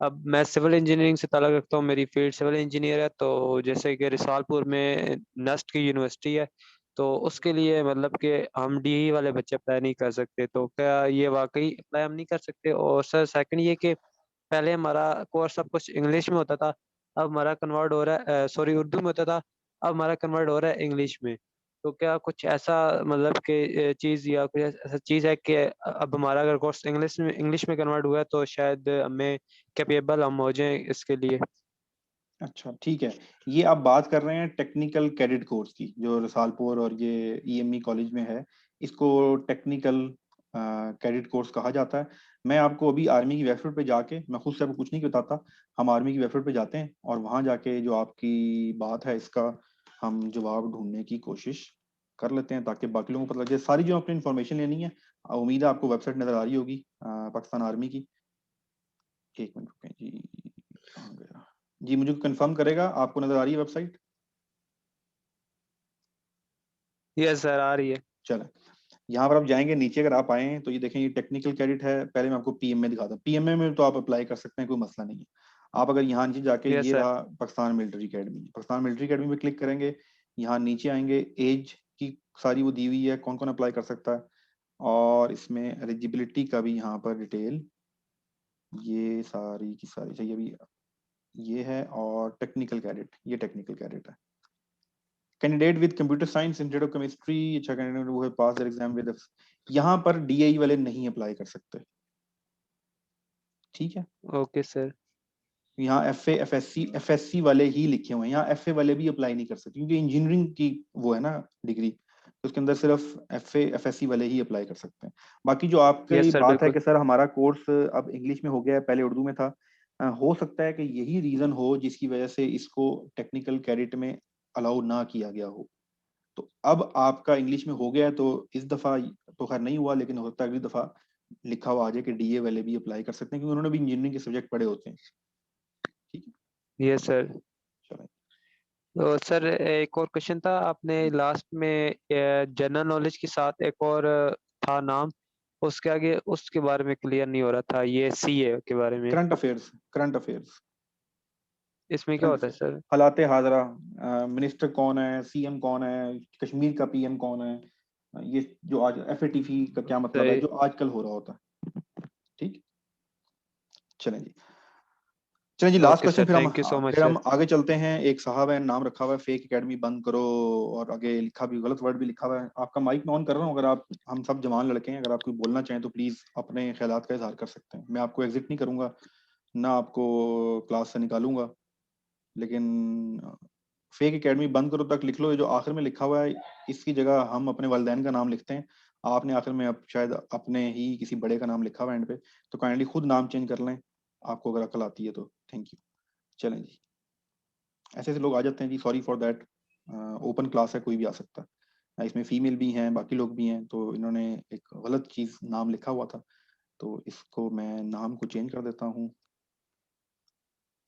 Speaker 4: अब मैं सिविल इंजीनियरिंग से ताल्लुक रखता हूँ, मेरी फील्ड सिविल इंजीनियर है, तो जैसे कि रिसालपुर में नस्ट की यूनिवर्सिटी है, तो उसके लिए मतलब कि हम DAE वाले बच्चे अप्लाई नहीं कर सकते, तो क्या ये वाकई अप्लाई हम नहीं कर सकते? और सर सेकंड ये कि पहले हमारा कोर्स सब कुछ इंग्लिश में होता था, अब हमारा कन्वर्ट हो रहा है सॉरी उर्दू में होता था, अब हमारा कन्वर्ट हो रहा है इंग्लिश में। तो क्या कुछ ऐसा मतलब कि चीज़ या कुछ ऐसा चीज़ है कि अब हमारा अगर कोर्स इंग्लिश में कन्वर्ट हुआ है तो शायद हमें कैपेबल हम हो जाएं इसके लिए?
Speaker 1: अच्छा ठीक है, ये आप बात कर रहे हैं टेक्निकल कैडेट कोर्स की जो रसालपुर और ये EME कॉलेज में है, इसको टेक्निकल कैडेट कोर्स कहा जाता है। मैं आपको अभी आर्मी की वेबसाइट पे जाके, मैं खुद से आपको कुछ नहीं बताता, हम आर्मी की वेबसाइट पे जाते हैं और वहां जाके जो आपकी बात है इसका हम जवाब ढूंढने की कोशिश कर लेते हैं ताकि बाकी लोगों को पता लगे। सारी जो अपनी इन्फॉर्मेशन लेनी है, उम्मीद है आपको वेबसाइट नजर आ रही होगी पाकिस्तान आर्मी की। एक मिनट रुकें जी, कहाँ गया जी, मुझे कंफर्म करेगा आपको नजर आ रही है वेबसाइट?
Speaker 4: यस सर, आ रही है।
Speaker 1: चलें, यहाँ पर आप जाएंगे नीचे, अगर आप आए तो ये देखें, ये टेक्निकल कैडेट है। पहले मैं आपको PMA दिखाता हूँ, PMA में तो आप अप्लाई कर सकते हैं, कोई मसला नहीं है। आप अगर यहाँ नीचे जाके,
Speaker 4: यस
Speaker 1: ये
Speaker 4: सर।
Speaker 1: रहा Pakistan military academy, Pakistan military academy पे क्लिक करेंगे, यहाँ नीचे आएंगे, एज की सारी वो दी हुई है, कौन कौन अप्लाई कर सकता है, और इसमें एलिजिबिलिटी का भी यहाँ पर डिटेल ये सारी की सारी चाहिए भी, ये है। और टेक्निकल कैडेट, ये टेक्निकल कैडेट है। Candidate with computer science instead of chemistry, अच्छा कैंडिडेट वो है पास एग्जाम विद, यहाँ पर DAE वाले नहीं अप्लाई कर सकते। ठीक है,
Speaker 4: ओके सर।
Speaker 1: यहाँ FA FSC वाले ही लिखे हुए हैं, यहाँ FA वाले भी अप्लाई नहीं कर सकते क्योंकि इंजीनियरिंग की वो है ना डिग्री, तो उसके अंदर सिर्फ FA FSC वाले ही अप्लाई कर सकते हैं। बाकी जो आपकी
Speaker 4: यस सर,
Speaker 1: बात है
Speaker 4: बिल्कुल।
Speaker 1: कि सर हमारा कोर्स अब इंग्लिश में हो गया है, पहले उर्दू में था, हो सकता है कि यही रीजन हो जिसकी वजह से इसको टेक्निकल कैडेट में अलाउ ना किया गया हो। तो अब आपका इंग्लिश में हो गया है, तो इस दफा तो खैर नहीं हुआ, लेकिन हो सकता है अगली दफा लिखा हुआ आ जाए कि DA वाले भी अप्लाई कर सकते हैं क्योंकि उन्होंने भी इंजीनियरिंग के सब्जेक्ट पढ़े होते हैं। ठीक है,
Speaker 4: यस सर।
Speaker 1: चलें।
Speaker 4: तो सर एक और क्वेश्चन था, आपने लास्ट में जनरल नॉलेज के साथ एक और था नाम, उसके आगे उसके बारे में क्लियर नहीं हो रहा था, ये सीए के बारे में,
Speaker 1: करंट अफेयर्स, करंट अफेयर्स,
Speaker 4: इसमें क्या होता है सर?
Speaker 1: हालात हाजरा, मिनिस्टर कौन है, सीएम कौन है, कश्मीर का पीएम कौन है, ये जो आज एफएटीफी का क्या मतलब है,
Speaker 4: सही।
Speaker 1: जो आजकल हो रहा होता है। ठीक, चलें जी, चलें जी, लास्ट
Speaker 4: ओके
Speaker 1: क्वेश्चन,
Speaker 4: सर,
Speaker 1: फिर
Speaker 4: थैंक यू सो मच
Speaker 1: फिर हम
Speaker 4: सर।
Speaker 1: आगे चलते हैं। एक साहब है, नाम रखा हुआ है फेक एकेडमी बंद करो, और आगे लिखा भी, गलत वर्ड भी लिखा हुआ है। आपका माइक मैं ऑन कर रहा हूँ, अगर आप, हम सब जवान लड़के हैं, अगर आप कोई बोलना चाहें तो प्लीज अपने ख्यालात का इजहार कर सकते हैं। मैं आपको एग्जिट नहीं करूंगा, ना आपको क्लास से निकालूंगा, लेकिन फेक एकेडमी बंद करो तक लिख लो। ये जो आखिर में लिखा हुआ है, इसकी जगह हम अपने वालिदैन का नाम लिखते हैं। आपने आखिर में अब शायद अपने ही किसी बड़े का नाम लिखा हुआ है एंड पे, तो काइंडली खुद नाम चेंज कर लें, आपको अगर अकल आती है तो। Thank you. चलें जी, ऐसे ऐसे लोग आ जाते हैं जी, sorry for that. Open class है, कोई भी आ सकता है, इसमें फीमेल भी हैं, बाकी लोग भी हैं, तो इन्होंने एक गलत चीज नाम लिखा हुआ था, तो इसको मैं नाम को चेंज कर देता हूँ।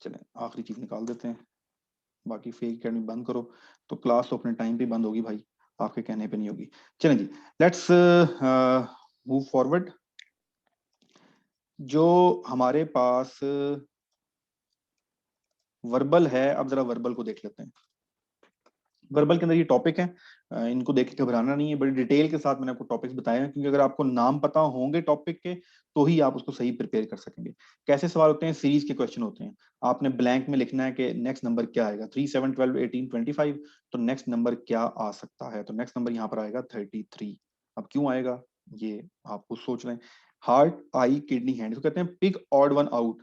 Speaker 1: चलें, आखिरी चीज निकाल देते हैं, बाकी फेक एकेडमी बंद करो, तो क्लास तो अपने टाइम पे बंद होगी भाई, आपके कहने पे नहीं होगी। चलें जी, लेट्स मूव फॉरवर्ड। जो हमारे पास वर्बल है, अब जरा वर्बल को देख लेते हैं। वर्बल के अंदर ये टॉपिक है, इनको देख के घबराना नहीं है, बड़ी डिटेल के साथ मैंने आपको टॉपिक्स बताए हैं, क्योंकि अगर आपको नाम पता होंगे टॉपिक के तो ही आप उसको सही प्रिपेयर कर सकेंगे। कैसे सवाल होते हैं, सीरीज के क्वेश्चन होते हैं, आपने ब्लैंक में लिखना है कि नेक्स्ट नंबर क्या आएगा, 3 7 12 18 25, तो नेक्स्ट नंबर क्या आ सकता है, तो नेक्स्ट नंबर यहाँ पर आएगा 33। अब क्यों आएगा ये आप खुद सोच लें। हार्ट, आई, किडनी, हैंड, इसको कहते हैं पिक ऑड वन आउट।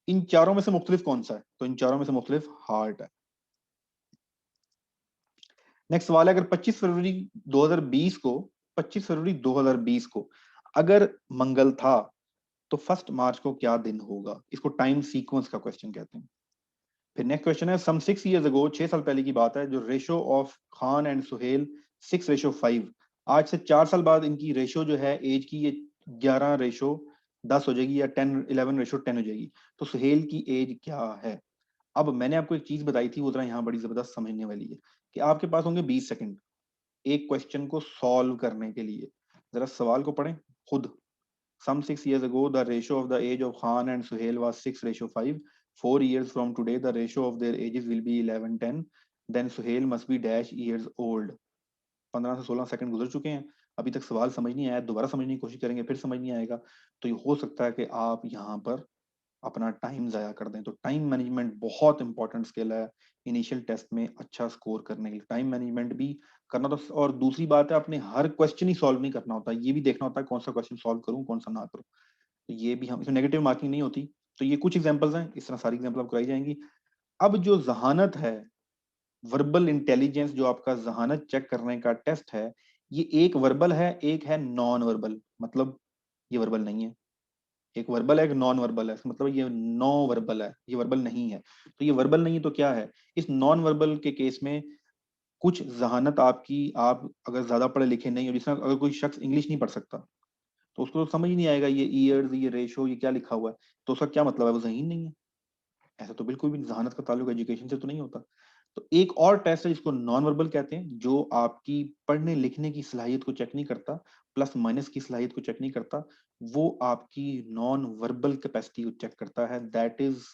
Speaker 1: इन चारों में से मुख्तलिफ कौन सा है, तो इन चारों में से मुख्तलिफ हार्ट है। नेक्स्ट सवाल है, अगर 25 फरवरी 2020 को 25 फरवरी 2020 को अगर मंगल था, तो 1 मार्च को क्या दिन होगा। इसको टाइम सीक्वेंस का क्वेश्चन कहते हैं। फिर नेक्स्ट क्वेश्चन है, सम 6 years ago, 6 साल पहले की बात है, जो ratio of Khan and Suhail 6:5, आज से 4 साल बाद इनकी रेशो जो है एज की, ये 11:10 हो जाएगी, या 11:10 हो जाएगी। तो सुहेल की एज क्या है। अब मैंने आपको एक चीज बताई थी, वो जरा यहाँ बड़ी जबरदस्त समझने वाली है, कि आपके पास होंगे 20 सेकंड एक क्वेश्चन को सॉल्व करने के लिए। जरा सवाल को पढ़ें खुद। Some 6 years ago, the ratio of the age of Khan and Suhail was 6:5. 4 years from today, the ratio of their ages will be 11:10. Then Suhail must be dash years old. 15 से 16 second गुजर चुके हैं, अभी तक सवाल समझ नहीं आया, दोबारा समझने की कोशिश करेंगे, फिर समझ नहीं आएगा, तो ये हो सकता है कि आप यहाँ पर अपना टाइम जाया कर दें। तो टाइम मैनेजमेंट बहुत इंपॉर्टेंट स्किल है इनिशियल टेस्ट में अच्छा स्कोर करने के लिए। टाइम मैनेजमेंट भी करना, तो और दूसरी बात है, आपने हर क्वेश्चन ही सॉल्व नहीं करना होता, ये भी देखना होता है कौन सा क्वेश्चन सॉल्व करूं कौन सा ना करूं। तो ये भी, हम इसमें नेगेटिव मार्किंग नहीं होती। तो ये कुछ एग्जांपल्स हैं, इस तरह सारी एग्जांपल आपको कराई जाएंगी। अब जो जहानत है, वर्बल इंटेलिजेंस, जो आपका जहानत चेक करने का टेस्ट है, ये एक वर्बल है, एक है नॉन वर्बल। मतलब ये वर्बल नहीं है, एक वर्बल है, एक नॉन वर्बल है, मतलब ये नो वर्बल है, ये वर्बल नहीं है। तो ये वर्बल नहीं है तो क्या है, इस नॉन वर्बल के केस में कुछ जहानत आपकी, आप अगर ज्यादा पढ़े लिखे नहीं हो, जिसमें अगर कोई शख्स इंग्लिश नहीं पढ़ सकता तो उसको तो समझ ही नहीं आएगा, ये ईयर्स, ये रेशो, ये क्या लिखा हुआ है, तो उसका क्या मतलब है, वो ज़हीन नहीं है। ऐसा तो बिल्कुल भी जहानत का ताल्लुक एजुकेशन से तो नहीं होता। तो एक और टेस्ट है जिसको नॉन वर्बल कहते हैं, जो आपकी पढ़ने लिखने की सलाहियत को चेक नहीं करता, प्लस माइनस की सलाहियत को चेक नहीं करता, वो आपकी नॉन वर्बल कैपेसिटी को चेक करता है। दैट इज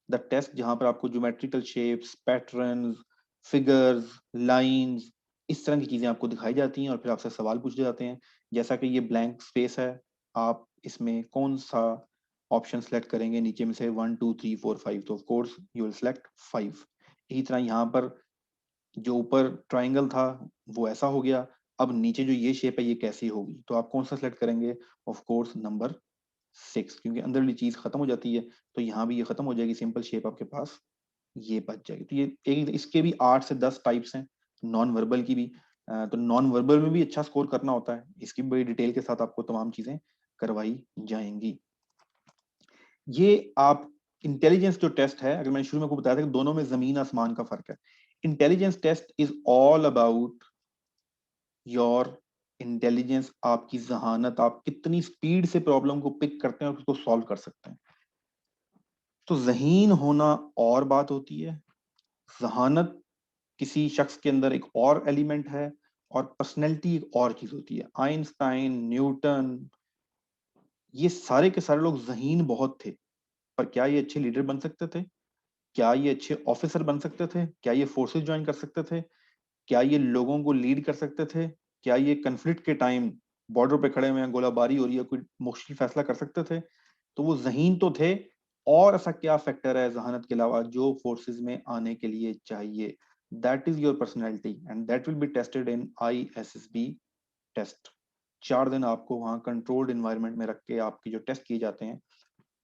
Speaker 1: द टेस्ट जहां पर आपको geometrical shapes, patterns, figures, lines, इस तरह की चीजें आपको दिखाई जाती हैं और फिर आपसे सवाल पूछे जाते हैं। जैसा कि ये ब्लैंक स्पेस है, आप इसमें कौन सा ऑप्शन सेलेक्ट करेंगे नीचे में से 1 2 3 4 5, तो of course you will select 5। इसी तरह यहाँ पर जो ऊपर ट्राइंगल था वो ऐसा हो गया, अब नीचे जो ये शेप है ये कैसी होगी, तो आप कौन सा सेलेक्ट करेंगे, ऑफ कोर्स नंबर 6, क्योंकि अंदर वाली चीज खत्म हो जाती है, तो यहाँ भी ये खत्म हो जाएगी, सिंपल शेप आपके पास ये बच जाएगी। तो ये एक, इसके भी 8 से 10 टाइप्स हैं, नॉन वर्बल की भी। तो नॉन वर्बल में भी अच्छा स्कोर करना होता है, इसकी बड़ी डिटेल के साथ आपको तमाम चीजें करवाई जाएंगी। ये आप इंटेलिजेंस जो टेस्ट है, अगर मैंने शुरू में आपको बताया था कि दोनों में जमीन आसमान का फर्क है। Intelligence test is all about your intelligence, आपकी जहानत, आप कितनी स्पीड से प्रॉब्लम को पिक करते हैं और उसको सॉल्व कर सकते हैं। तो जहीन होना और बात होती है, जहानत किसी शख्स के अंदर एक और एलिमेंट है और पर्सनैलिटी एक और चीज होती है। आइंस्टाइन, न्यूटन, ये सारे के सारे लोग ज़हीन बहुत थे, पर क्या ये अच्छे लीडर बन सकते थे? क्या ये अच्छे ऑफिसर बन सकते थे? क्या ये फोर्सेस ज्वाइन कर सकते थे? क्या ये लोगों को लीड कर सकते थे? क्या ये कन्फ्लिक्ट के टाइम बॉर्डर पे खड़े हुए हैं, गोलाबारी हो रही है, कोई मुश्किल फैसला कर सकते थे? तो वो ज़हीन तो थे, और ऐसा क्या फैक्टर है ज़हानत के अलावा जो फोर्सेस में आने के लिए चाहिए? That is your personality and that will be tested in ISSB test. 4 दिन आपको वहाँ कंट्रोल्ड एनवायरनमेंट में रख के आपके जो टेस्ट किए जाते हैं,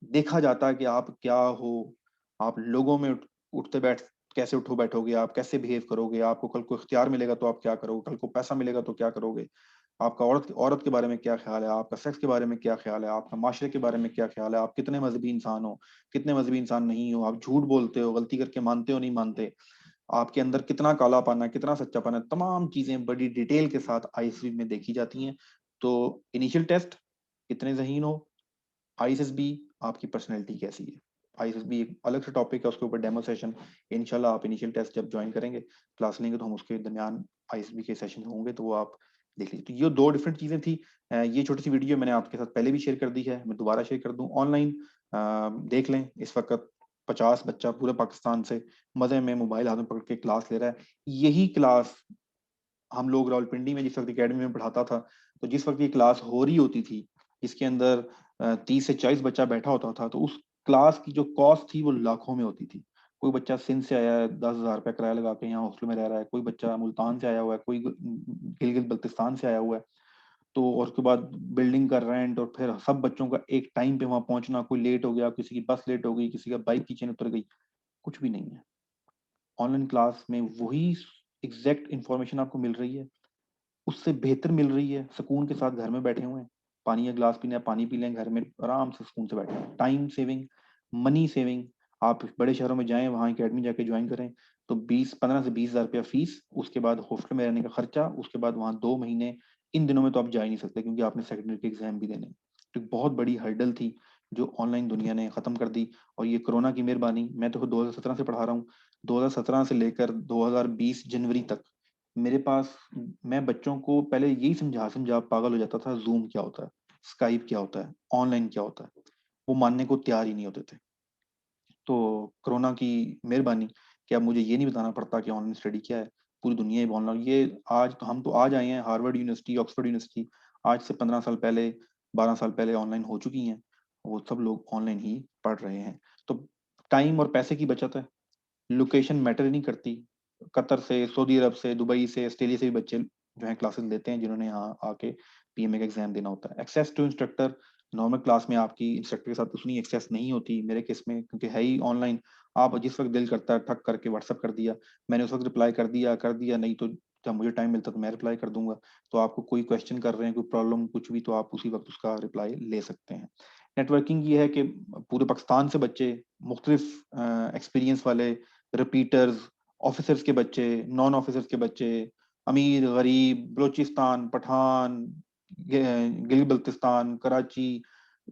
Speaker 1: देखा जाता है कि आप क्या हो, आप लोगों में उठते बैठ कैसे उठो बैठोगे, आप कैसे बिहेव करोगे, आपको कल को इख्तियार मिलेगा तो आप क्या करोगे, कल को पैसा मिलेगा तो क्या करोगे, आपका औरत औरत के बारे में क्या ख्याल है, आपका सेक्स के बारे में क्या ख्याल है, आपका माशरे के बारे में क्या ख्याल है, आप कितने मजहबी इंसान हो, कितने मजहबी इंसान नहीं हो, आप झूठ बोलते हो, गलती करके मानते हो नहीं मानते, आपके अंदर कितना कालापन है, कितना सच्चापन है, तमाम चीजें बड़ी डिटेल के साथ ISSB में देखी जाती हैं। तो इनिशियल टेस्ट कितने ज़हीन हो, ISSB आपकी पर्सनैलिटी कैसी है। ISSB एक अलग से टॉपिक है, उसके ऊपर डेमो सेशन इंशाल्लाह आप इनिशियल टेस्ट जब ज्वाइन करेंगे, क्लास लेंगे, तो हम उसके दरमियान ISSB के सेशन होंगे तो वो आप देख लीजिए। तो ये 2 डिफरेंट चीजें थी। ये छोटी सी वीडियो मैंने आपके साथ पहले भी शेयर कर दी है, मैं दोबारा शेयर कर दूं। ऑनलाइन देख लें, इस वक्त 50 बच्चा पूरे पाकिस्तान से मजे में मोबाइल हाथ में पकड़ के क्लास ले रहा है। यही क्लास हम लोग रावलपिंडी में जिस वक्त एकेडमी में पढ़ाता था, तो जिस वक्त ये क्लास हो रही होती थी, इसके अंदर 30 से 40 बच्चा बैठा होता था, तो उस क्लास की जो कॉस्ट थी वो लाखों में होती थी। कोई बच्चा सिंध से आया है, 10,000 रुपया किराया लगा के यहाँ हॉस्टल में रह रहा है, कोई बच्चा मुल्तान से आया हुआ है, कोई गिलगित बल्तिस्तान से आया हुआ है, तो और उसके बाद बिल्डिंग का रेंट, और फिर सब बच्चों का एक टाइम पे वहां पहुंचना, कोई लेट हो गया, किसी की बस लेट हो गई, किसी का बाइक की चेन उतर गई, कुछ भी नहीं है। ऑनलाइन क्लास में वही एग्जैक्ट इंफॉर्मेशन आपको मिल रही है, उससे बेहतर मिल रही है, सुकून के साथ घर में बैठे हुए हैं, पानी का ग्लास पीना है पानी पी लें, घर में आराम से सुकून से बैठे हैं। Time saving, money saving. आप बड़े शहरों में जाएं, वहाँ एकेडमी जाके ज्वाइन करें, तो 15 से 20 हज़ार रुपया फीस, उसके बाद हॉस्टल में रहने का खर्चा, उसके बाद वहाँ 2 महीने, इन दिनों में तो आप जा ही नहीं सकते क्योंकि आपने सेकेंडरी के एग्जाम भी देने। तो एक बहुत बड़ी हर्डल थी जो ऑनलाइन दुनिया ने खत्म कर दी, और ये कोरोना की मेहरबानी। मैं तो 2017 से पढ़ा रहा हूँ, 2017 से लेकर 2020 जनवरी तक मेरे पास, मैं बच्चों को पहले यही समझा समझा पागल हो जाता था, जूम क्या होता है, स्काइप क्या होता है, ऑनलाइन क्या होता है, वो मानने को तैयार ही नहीं होते थे। तो कोरोना की मेहरबानी कि अब मुझे ये नहीं बताना पड़ता कि ऑनलाइन स्टडी क्या है, पूरी दुनिया ही ऑनलाइन। ये आज तो हम तो आज आए हैं, हार्वर्ड यूनिवर्सिटी, ऑक्सफोर्ड यूनिवर्सिटी आज से 15 साल पहले, 12 साल पहले ऑनलाइन हो चुकी हैं, वो सब लोग ऑनलाइन ही पढ़ रहे हैं। तो टाइम और पैसे की बचत है, लोकेशन मैटर नहीं करती। कतर से, सऊदी अरब से, दुबई से, ऑस्ट्रेलिया से भी बच्चे जो है क्लासेस लेते हैं, जिन्होंने यहाँ आके PMA का एग्जाम देना होता है। Access to instructor, normal class में आपकी इंस्ट्रक्टर के साथ उतनी एक्सेस नहीं होती मेरे केस में, क्योंकि है ही ऑनलाइन। आप जिस वक्त दिल करता है ठक करके व्हाट्सअप कर दिया, मैंने उस वक्त रिप्लाई कर दिया, नहीं तो जब मुझे टाइम मिलता तो मैं रिप्लाई कर दूंगा। तो आपको कोई क्वेश्चन कर रहे हैं, कोई प्रॉब्लम कुछ भी, तो आप उसी वक्त उसका रिप्लाई ले सकते हैं। नेटवर्किंग ये है कि पूरे पाकिस्तान से बच्चे, मुख्तलिफ एक्सपीरियंस वाले, रिपीटर्स, ऑफिसर्स के बच्चे, नॉन ऑफिसर्स के बच्चे, अमीर गरीब, बलोचिस्तान, पठान, गिलगित बल्तिस्तान, कराची,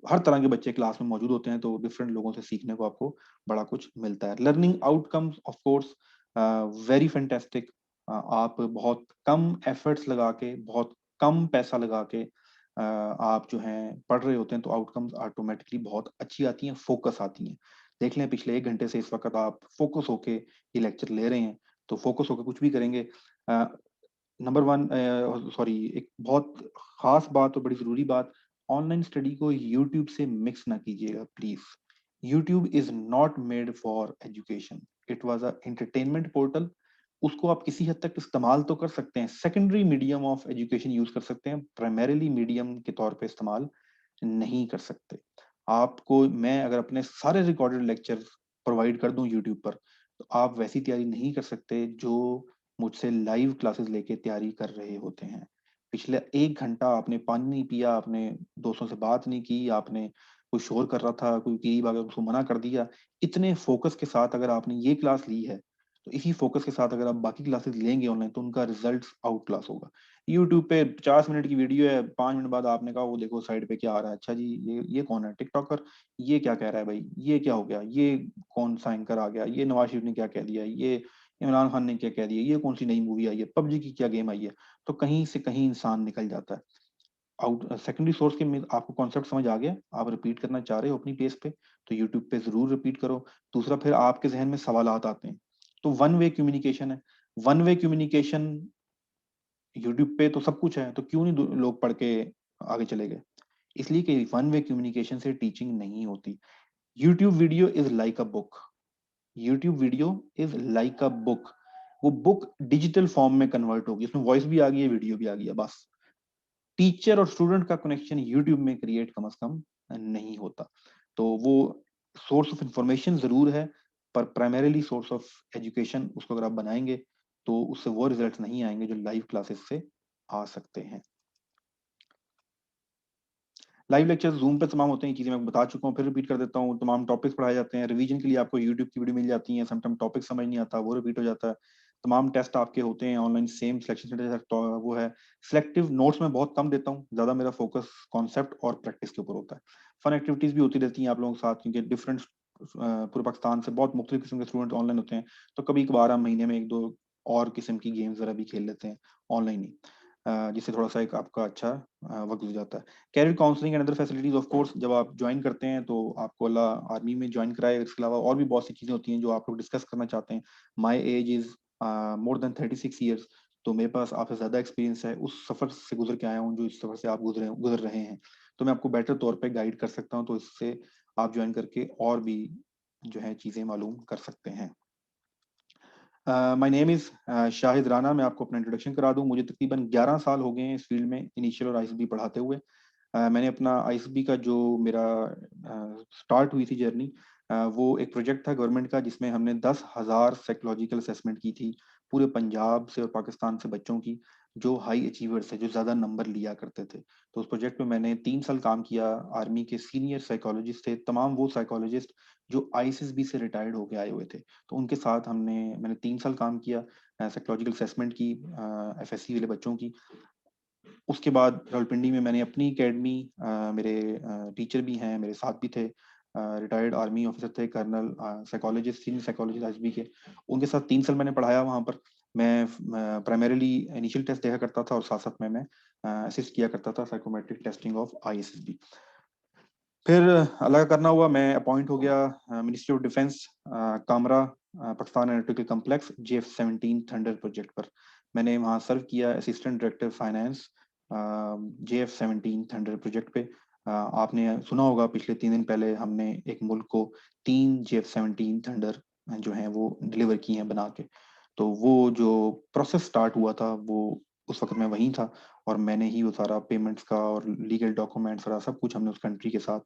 Speaker 1: हर तरह के बच्चे क्लास में मौजूद होते हैं। तो डिफरेंट लोगों से सीखने को आपको बड़ा कुछ मिलता है। Learning outcomes of course very fantastic. आप बहुत कम एफर्ट्स लगा के, बहुत कम पैसा लगा के आप जो हैं पढ़ रहे होते हैं, तो आउटकम्स ऑटोमेटिकली बहुत अच्छी आती हैं, फोकस आती हैं। देख लें पिछले 1 घंटे से इस वक्त आप फोकस होके ये लेक्चर ले रहे हैं, तो फोकस होकर कुछ भी करेंगे। नंबर 1, सॉरी, एक बहुत खास बात और बड़ी जरूरी बात, ऑनलाइन स्टडी को यूट्यूब से मिक्स ना कीजिएगा please. YouTube is not made for education, it was a entertainment portal. उसको आप किसी हद तक इस्तेमाल तो कर सकते हैं, secondary medium of education use कर सकते हैं, प्राइमरीली मीडियम के तौर पे इस्तेमाल नहीं कर सकते। आपको मैं अगर अपने सारे रिकॉर्डेड लेक्चर प्रोवाइड कर दूं यूट्यूब पर, तो आप वैसी तैयारी नहीं कर सकते जो मुझसे लाइव क्लासेस लेके तैयारी कर रहे होते हैं। पिछले 1 घंटा आपने पानी नहीं पिया, आपने दोस्तों से बात नहीं की, आपने कोई शोर कर रहा था, कोई करीब आ गया उसको मना कर दिया, इतने फोकस के साथ अगर आपने ये क्लास ली है, तो इसी फोकस के साथ अगर आप बाकी क्लासेस लेंगे ऑनलाइन, तो उनका रिजल्ट आउट क्लास होगा। यूट्यूब पे 50 मिनट की वीडियो है, 5 मिनट बाद आपने कहा वो देखो साइड पे क्या आ रहा है, अच्छा जी ये कौन है टिकटॉकर, ये क्या कह रहा है भाई, ये क्या हो गया, ये कौन सा एंकर आ गया, ये नवाज शरीफ ने क्या कह दिया, इमरान खान ने क्या कह दिया, ये कौन सी नई मूवी आई है, पबजी की क्या गेम आई है, तो कहीं से कहीं इंसान निकल जाता है। आउट सेकेंडरी सोर्स के में आपको कॉन्सेप्ट समझ आ गया, आप रिपीट करना चाह रहे हो अपनी पेस पे, तो यूट्यूब पे जरूर रिपीट करो। दूसरा, फिर आपके जहन में सवालात आते हैं, तो वन वे कम्युनिकेशन है। वन वे कम्युनिकेशन यूट्यूब पे तो सब कुछ है, तो क्यों नहीं लोग पढ़ के आगे चले गए? इसलिए कि वन वे कम्युनिकेशन से टीचिंग नहीं होती। YouTube video is like a book, YouTube video is like a book. वो बुक डिजिटल फॉर्म में कन्वर्ट होगी, उसमें वॉइस भी आ गई है, वीडियो भी आ गई है, बस टीचर और स्टूडेंट का कनेक्शन यूट्यूब में क्रिएट कम से कम नहीं होता। तो वो सोर्स ऑफ इंफॉर्मेशन जरूर है, पर प्राइमरीली सोर्स ऑफ एजुकेशन उसको अगर आप बनाएंगे तो उससे वो रिजल्ट नहीं आएंगे जो लाइव क्लासेस से आ सकते हैं। लाइव लेक्चर जूम पे तमाम होते हैं, चीजें मैं बता चुका हूँ, फिर रिपीट कर देता हूँ। तमाम टॉपिक्स पढ़ाए जाते हैं, रिवीजन के लिए आपको यूट्यूब की वीडियो मिल जाती है, समटाइम टॉपिक समझ नहीं आता वो रिपीट हो जाता है। तमाम टेस्ट आपके होते हैं ऑनलाइन, सेम सिलेक्शन सेंटर वो है। सिलेक्टिव नोट्स में बहुत कम देता हूँ, ज्यादा मेरा फोकस कॉन्सेप्ट और प्रैक्टिस के ऊपर होता है। फन एक्टिविटीज भी होती रहती हैं आप लोगों के साथ, क्योंकि डिफरेंट पूरे पाकिस्तान से बहुत मुख्तलिफ किस्म के स्टूडेंट ऑनलाइन होते हैं, तो कभी कभार हम महीने में 1-2 और किस्म की गेम्स वगैरह भी खेल लेते हैं ऑनलाइन ही, जिससे थोड़ा सा एक आपका अच्छा वक्त गुजर जाता है। Career counselling and other facilities of course, जब आप ज्वाइन करते हैं तो आपको अल्लाह आर्मी में ज्वाइन कराए, इसके अलावा और भी बहुत सी चीजें होती हैं जो आप लोग डिस्कस करना चाहते हैं। My age is more than 36 years, तो मेरे पास आपसे ज्यादा एक्सपीरियंस है, उस सफर से गुजर के आया हूँ जो इस सफर से आप गुजर रहे हैं, तो मैं आपको बेटर तौर पे गाइड कर सकता हूँ, तो इससे आप ज्वाइन करके और भी जो है चीजें मालूम कर सकते हैं। My name is Shahid Rana. मैं आपको अपना इंट्रोडक्शन करा दूं, मुझे तकरीबन 11 साल हो गए हैं इस फील्ड में, इनिशियल और आईएसबी पढ़ाते हुए। मैंने अपना आईएसबी का जो मेरा स्टार्ट हुई थी जर्नी, वो एक प्रोजेक्ट था गवर्नमेंट का, जिसमें हमने 10,000 साइकोलॉजिकल असेसमेंट की थी पूरे पंजाब से और पाकिस्तान से बच्चों की, जो हाई अचीवर्स है, जो ज्यादा नंबर लिया करते थे। तो उस प्रोजेक्ट में मैंने 3 साल काम किया। आर्मी के सीनियर साइकोलॉजिस्ट थे, तमाम वो साइकोलॉजिस्ट जो आईएसबी से रिटायर्ड होके आए हुए थे, तो उनके साथ मैंने 3 साल काम किया, साइकोलॉजिकल असेसमेंट की एफएससी वाले बच्चों की। उसके बाद रावलपिंडी में मैंने अपनी एकेडमी, मेरे टीचर भी हैं, मेरे साथ भी थे, रिटायर्ड आर्मी ऑफिसर थे, colonel psychologist, senior psychologist ISB के, उनके साथ 3 साल मैंने पढ़ाया वहाँ पर। मैं प्राइमरीली इनिशियल टेस्ट देखा करता था और साथ साथ में मैं असिस्ट किया करता था साइकोमेट्रिक टेस्टिंग ऑफ आईएसबी। फिर अल्लाह का करना हुआ, मैं अपॉइंट हो गया ministry of defence, Kamra, Pakistan aeronautical complex, JF-17 thunder project पर। मैंने वहाँ सर्व किया assistant director finance JF-17 thunder project पे। आपने सुना होगा पिछले 3 दिन पहले हमने एक मुल्क को 3 JF-17 थंडर जो हैं वो डिलीवर किए हैं बना के। तो वो जो प्रोसेस स्टार्ट हुआ था वो उस वक्त मैं वहीं था, और मैंने ही वो सारा पेमेंट्स का और लीगल डॉक्यूमेंट्स और सब कुछ हमने उस कंट्री के साथ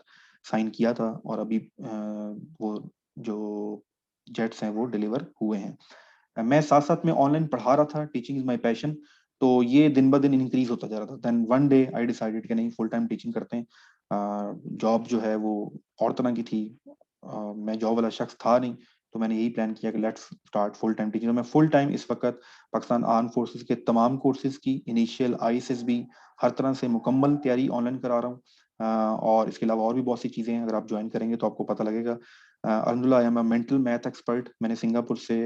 Speaker 1: साइन किया था, और अभी वो जो जेट्स हैं वो डिलीवर हुए हैं। मैं साथ साथ में ऑनलाइन पढ़ा रहा था, टीचिंग इज माय पैशन, तो ये दिन ब दिन इंक्रीज होता जा रहा था। Then one day I decided कि नहीं, फुल टाइम टीचिंग करते हैं। जॉब जो है वो और तरह की थी, मैं जॉब वाला शख्स था नहीं, तो मैंने यही प्लान किया कि let's start full time teaching. मैं फुल टाइम इस वक्त पाकिस्तान आर्म फोर्सेस के तमाम कोर्सेज की इनिशियल आईएसएसबी हर तरह से मुकम्मल तैयारी ऑनलाइन करा रहा हूँ, और इसके अलावा और भी बहुत सी चीज़ें हैं, अगर आप ज्वाइन करेंगे तो आपको पता लगेगा। अल्हम्दुलिल्लाह I am a mental math expert. मैंने सिंगापुर से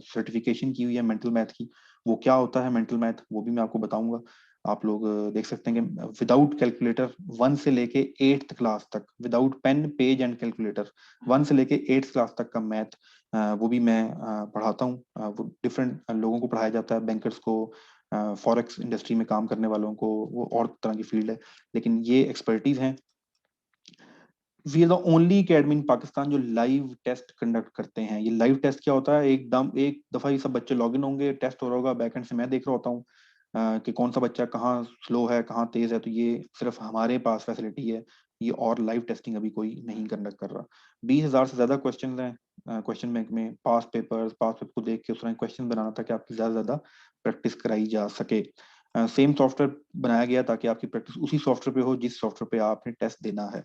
Speaker 1: सर्टिफिकेशन की हुई है मेंटल मैथ की। वो क्या होता है मेंटल मैथ, वो भी मैं आपको बताऊंगा। आप लोग देख सकते हैं कि विदाउट कैलकुलेटर 1 से लेके 8th क्लास तक, without pen page and calculator 1 से लेके 8th क्लास तक का मैथ वो भी मैं पढ़ाता हूँ। वो डिफरेंट लोगों को पढ़ाया जाता है, बैंकर्स को, फॉरेक्स इंडस्ट्री में काम करने वालों को, वो और तरह की फील्ड है, लेकिन ये एक्सपर्टीज हैं। We are the only academy in Pakistan जो लाइव टेस्ट कंडक्ट करते हैं। ये लाइव टेस्ट क्या होता है, एक दफा ये सब बच्चे लॉगिन होंगे, टेस्ट हो रहा होगा, बैकएंड से मैं देख रहा होता हूँ कि कौन सा बच्चा कहाँ स्लो है, कहाँ तेज है। तो ये सिर्फ हमारे पास फैसिलिटी है, ये और लाइव टेस्टिंग अभी कोई नहीं कंडक्ट कर रहा। 20,000 से ज्यादा क्वेश्चन हैं क्वेश्चन बैंक में, पास पेपर को देख के उस तरह क्वेश्चन बनाना था कि आपकी ज्यादा से ज्यादा प्रैक्टिस कराई जा सके। सेम सॉफ्टवेयर बनाया गया ताकि आपकी प्रैक्टिस उसी सॉफ्टवेयर पे हो जिस सॉफ्टवेयर पे आपने टेस्ट देना है।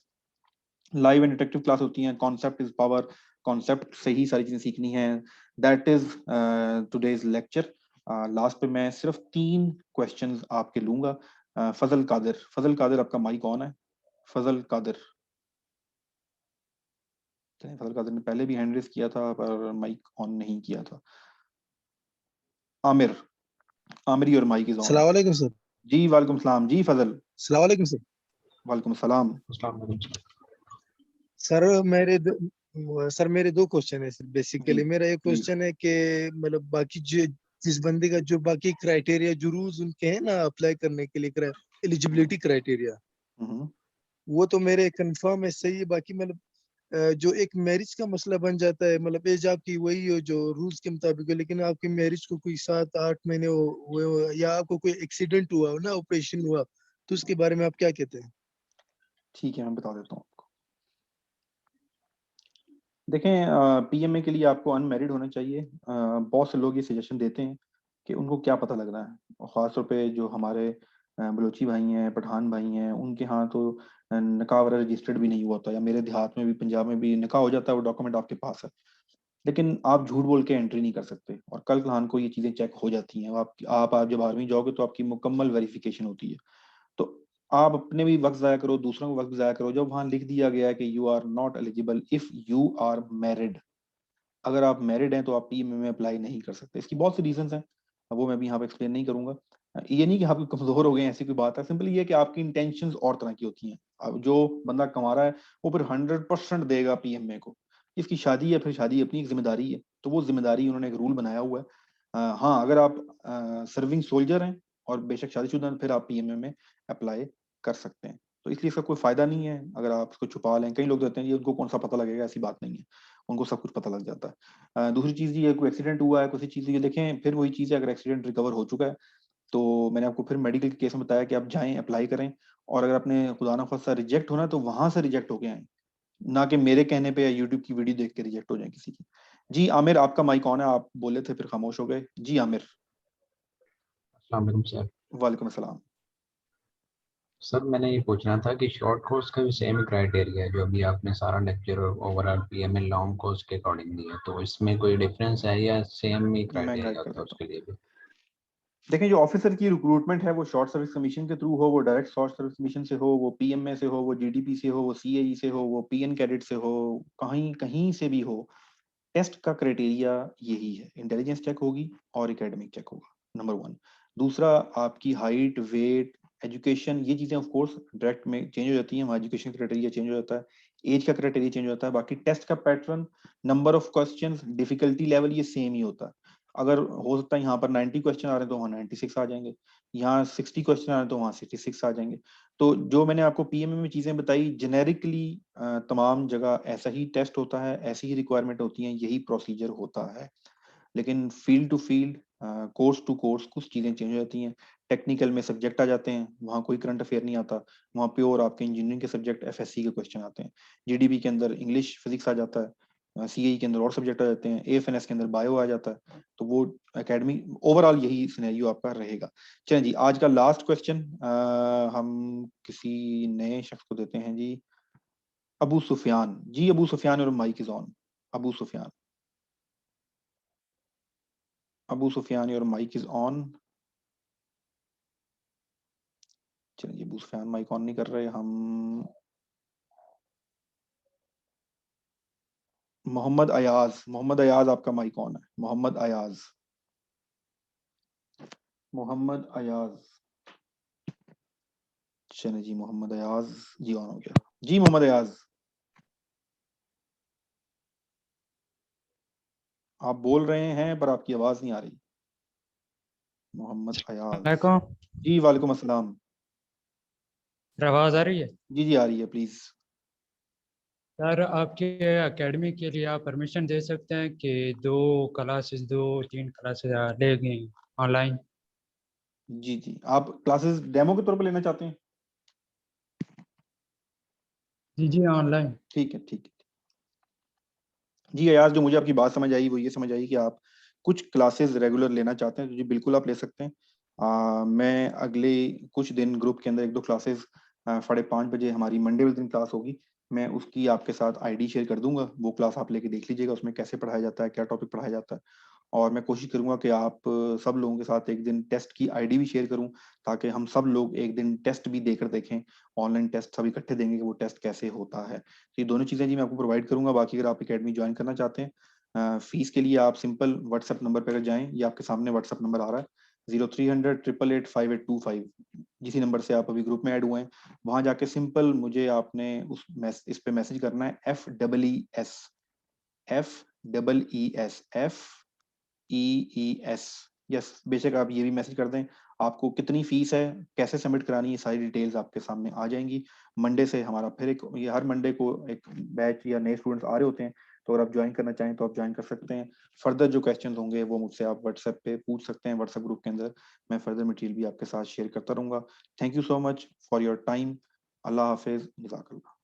Speaker 1: लाइव एंड इंटरेक्टिव क्लास होती हैं, कॉन्सेप्ट इज पावर, कॉन्सेप्ट से ही सारी चीजें सीखनी है। That is today's lecture. Last पे मैं सिर्फ 3 क्वेश्चंस आपके लूंगा। फजल कादिर आपका माइक ऑन है? फजल कादिर ने पहले भी हैंड रेस किया था पर माइक ऑन नहीं किया था। Aamir, Aamir your mic is on.
Speaker 12: अस्सलाम वालेकुम सर।
Speaker 1: जी वालेकुम सलाम। जी फजल।
Speaker 12: अस्सलाम वालेकुम सर।
Speaker 1: वालेकुम सलाम।
Speaker 12: सर मेरे दो क्वेश्चन है सर।
Speaker 1: जी
Speaker 12: बेसिकली मेरा एक
Speaker 1: जी।
Speaker 12: क्वेश्चन है कि मतलब बाकी जो जिस बंदे का जो बाकी क्राइटेरिया जो रूल्स उनके हैं ना अप्लाई करने के लिए एलिजिबिलिटी क्राइटेरिया,
Speaker 1: हम्म,
Speaker 12: वो तो मेरे कंफर्म है, सही है। बाकी मतलब जो एक मैरिज का मसला बन जाता है, मतलब एज आपकी वही हो जो रूल्स के मुताबिक है, लेकिन आपकी मैरिज को कोई 7-8 महीने हुए हो या आपको कोई एक्सीडेंट हुआ हो ना, ऑपरेशन हुआ, तो उसके बारे में आप क्या कहते हैं?
Speaker 1: ठीक है, मैं बता देता हूँ आपको। देखें, पीएमए के लिए आपको अनमैरिड होना चाहिए। बहुत से लोग ये सजेशन देते हैं कि उनको क्या पता लग रहा है, और ख़ासतौर पे जो हमारे बलोची भाई हैं, पठान भाई हैं, उनके यहाँ तो निकाह वगैरह रजिस्टर्ड भी नहीं हुआ होता, या मेरे देहात में भी, पंजाब में भी निकाह हो जाता है, वो डॉक्यूमेंट आपके पास है, लेकिन आप झूठ बोल के एंट्री नहीं कर सकते, और कल कलान को ये चीज़ें चेक हो जाती हैं। आप जब आर्मी जाओगे तो आपकी मुकम्मल वेरिफिकेशन होती है। तो आप अपने भी वक्त ज़ाया करो, दूसरों का वक्त ज़ाया करो, जब वहाँ लिख दिया गया है कि you are not eligible if you are married. अगर आप मैरिड हैं तो आप पीएमए में अप्लाई नहीं कर सकते। इसकी बहुत सी रीजंस हैं, वो मैं भी यहाँ पे एक्सप्लेन नहीं करूंगा। ये नहीं कि आप कमजोर हो गए हैं, ऐसी कोई बात है, सिंपल ये है कि आपकी इंटेंशंस और तरह की होती हैं। अब जो बंदा कमा रहा है वो फिर 100% देगा पीएमए को। इसकी शादी है, फिर शादी अपनी एक जिम्मेदारी है, तो वो जिम्मेदारी उन्होंने एक रूल बनाया हुआ है। हाँ, अगर आप सर्विंग सोल्जर हैं और बेशक शादीशुदा हैं, फिर आप पीएमए में अप्लाई कर सकते हैं। तो इसलिए इसका कोई फायदा नहीं है अगर आप इसको छुपा लें। कई लोग कहते हैं ये उनको कौन सा पता लगेगा, ऐसी बात नहीं है, उनको सब कुछ पता लग जाता है। दूसरी चीज ये, कोई एक्सीडेंट हुआ है, किसी चीज ये देखें, फिर वही चीज है, अगर एक्सीडेंट रिकवर हो चुका है तो मैंने आपको फिर मेडिकल के केस में बताया कि आप जाएं, अप्लाई करें, और अगर आपने खुदा ना खास्ता रिजेक्ट होना है तो वहां से रिजेक्ट होके आए, ना कि मेरे कहने पे या यूट्यूब की वीडियो देख के रिजेक्ट हो जाए किसी की। जी आमिर, आपका माइक ऑन है, आप बोले थे फिर खामोश हो गए। जी आमिर।
Speaker 13: अस्सलाम वालेकुम सर।
Speaker 1: वालेकुम अस्सलाम।
Speaker 13: सर मैंने ये पूछना था कि शॉर्ट कोर्स का भी सेम क्राइटेरिया है जो अभी आपने सारा लेक्चर और ओवरऑल पीएमएल लॉन्ग कोर्स के अकॉर्डिंग दिया, तो इसमें कोई डिफरेंस है या सेम ही
Speaker 1: मैं
Speaker 13: क्राइटेरिया
Speaker 1: गाइड कर
Speaker 13: होता है
Speaker 1: देता
Speaker 13: उसके लिए भी?
Speaker 1: हूँ। देखें, जो ऑफिसर की रिक्रूटमेंट है वो शॉर्ट सर्विस कमीशन के थ्रू हो, वो डायरेक्ट शॉर्ट सर्विस कमीशन से हो, वो पीएमए से हो, वो जीडीपी से हो, वो सीएई से हो, वो पीएन कैडेट से हो, कहीं कहीं से भी हो, टेस्ट का क्राइटेरिया यही है। इंटेलिजेंस चेक होगी और एकेडमिक चेक होगा, नंबर 1। दूसरा, आपकी हाइट, वेट, एजुकेशन, ये चीजें ऑफ कोर्स डायरेक्ट में चेंज हो जाती हैं, वहाँ एजुकेशन क्राइटेरिया चेंज हो जाता है, एज का क्राइटेरिया चेंज हो जाता है। बाकी टेस्ट का pattern, number of questions, difficulty level, ये सेम ही होता है। अगर हो सकता है यहाँ पर 90 क्वेश्चन आ रहे हैं तो वहाँ 96 आ जाएंगे, यहाँ 60 क्वेश्चन आ रहे हैं तो वहाँ 66 आ जाएंगे। तो जो मैंने आपको पीएमए में चीजें बताई, जेनेरिकली तमाम जगह ऐसा ही टेस्ट होता है, ऐसी ही रिक्वायरमेंट होती है, यही प्रोसीजर होता है। लेकिन field to field, course to course कुछ चीजें चेंज हो जाती हैं। टेक्निकल में सब्जेक्ट आ जाते हैं, वहाँ कोई करंट अफेयर नहीं आता, वहाँ प्योर आपके इंजीनियरिंग के सब्जेक्ट एफएससी के क्वेश्चन आते हैं। जीडीबी के अंदर इंग्लिश फिजिक्स आ जाता है, सीएई के अंदर और सब्जेक्ट आ जाते हैं, एएफएनएस के अंदर बायो आ जाता है। तो वो एकेडमी ओवरऑल यही सिनेरियो आपका रहेगा। चलें जी, आज का लास्ट क्वेश्चन हम किसी नए शख्स को देते हैं जी। अबू सुफियान। जी अबू सुफियान, और mic is on. Abu Sufiyan, Abu Sufiyan, your mic is on. चलिए, अबू सुफियान माइक ऑन नहीं कर रहे हम। मोहम्मद अयाज, मोहम्मद अयाज, आपका माइक ऑन है। मोहम्मद अयाज, मोहम्मद अयाज। चलिए जी, मोहम्मद अयाज जी ऑन हो गया। जी मोहम्मद अयाज, आप बोल रहे हैं पर आपकी आवाज नहीं आ रही। मोहम्मद अयाज। जी वालेकुम अस्सलाम।
Speaker 14: आवाज आ रही है?
Speaker 1: जी जी आ रही है, प्लीज।
Speaker 14: सर आपके एकेडमी के लिए आप परमिशन दे सकते हैं कि 2-3 क्लासेस लेंगे ऑनलाइन?
Speaker 1: जी जी, आप क्लासेस डेमो के तौर पर लेना चाहते हैं?
Speaker 14: जी जी ऑनलाइन।
Speaker 1: ठीक है, ठीक है। जी अयाज, जो मुझे आपकी बात समझ आई वो ये समझ आई कि आप कुछ क्लासेस रेगुलर लेना चाहते हैं, तो जी बिल्कुल आप ले सकते हैं। मैं अगले कुछ दिन ग्रुप के अंदर 1-2 क्लासेस 5:30 बजे हमारी मंडे वाले दिन क्लास होगी, मैं उसकी आपके साथ आईडी शेयर कर दूंगा। वो क्लास आप लेके देख लीजिएगा, उसमें कैसे पढ़ाया जाता है, क्या टॉपिक पढ़ाया जाता है। और मैं कोशिश करूंगा कि आप सब लोगों के साथ एक दिन टेस्ट की आईडी भी शेयर करूं, ताकि हम सब लोग एक दिन टेस्ट भी देकर देखें, ऑनलाइन टेस्ट सब इकट्ठे देंगे कि वो टेस्ट कैसे होता है। तो ये दोनों चीजें जी मैं आपको प्रोवाइड करूंगा। बाकी अगर आप एकेडमी ज्वाइन करना चाहते हैं फीस के लिए आप सिंपल व्हाट्सएप नंबर पर जाएं, ये आपके सामने व्हाट्सएप नंबर आ रहा है 0300 888 5825, जिसी नंबर से आप अभी ग्रुप में ऐड हुए हैं, वहां जाके सिंपल मुझे आपने इस पे मैसेज करना है FEES यस, बेशक आप ये भी मैसेज कर दें, आपको कितनी फीस है, कैसे सबमिट करानी है, सारी डिटेल्स आपके सामने आ जाएंगी। मंडे से हमारा फिर ये हर मंडे को एक बैच या नए स्टूडेंट्स आ रहे होते हैं, तो अगर आप ज्वाइन करना चाहें तो आप ज्वाइन कर सकते हैं। फर्दर जो क्वेश्चंस होंगे वो मुझसे आप व्हाट्सएप पे पूछ सकते हैं, व्हाट्सएप ग्रुप के अंदर मैं फर्दर मटेरियल भी आपके साथ शेयर करता रहूंगा। Thank you so much for your time. Allah हाफिज, जज़ाकल्लाह।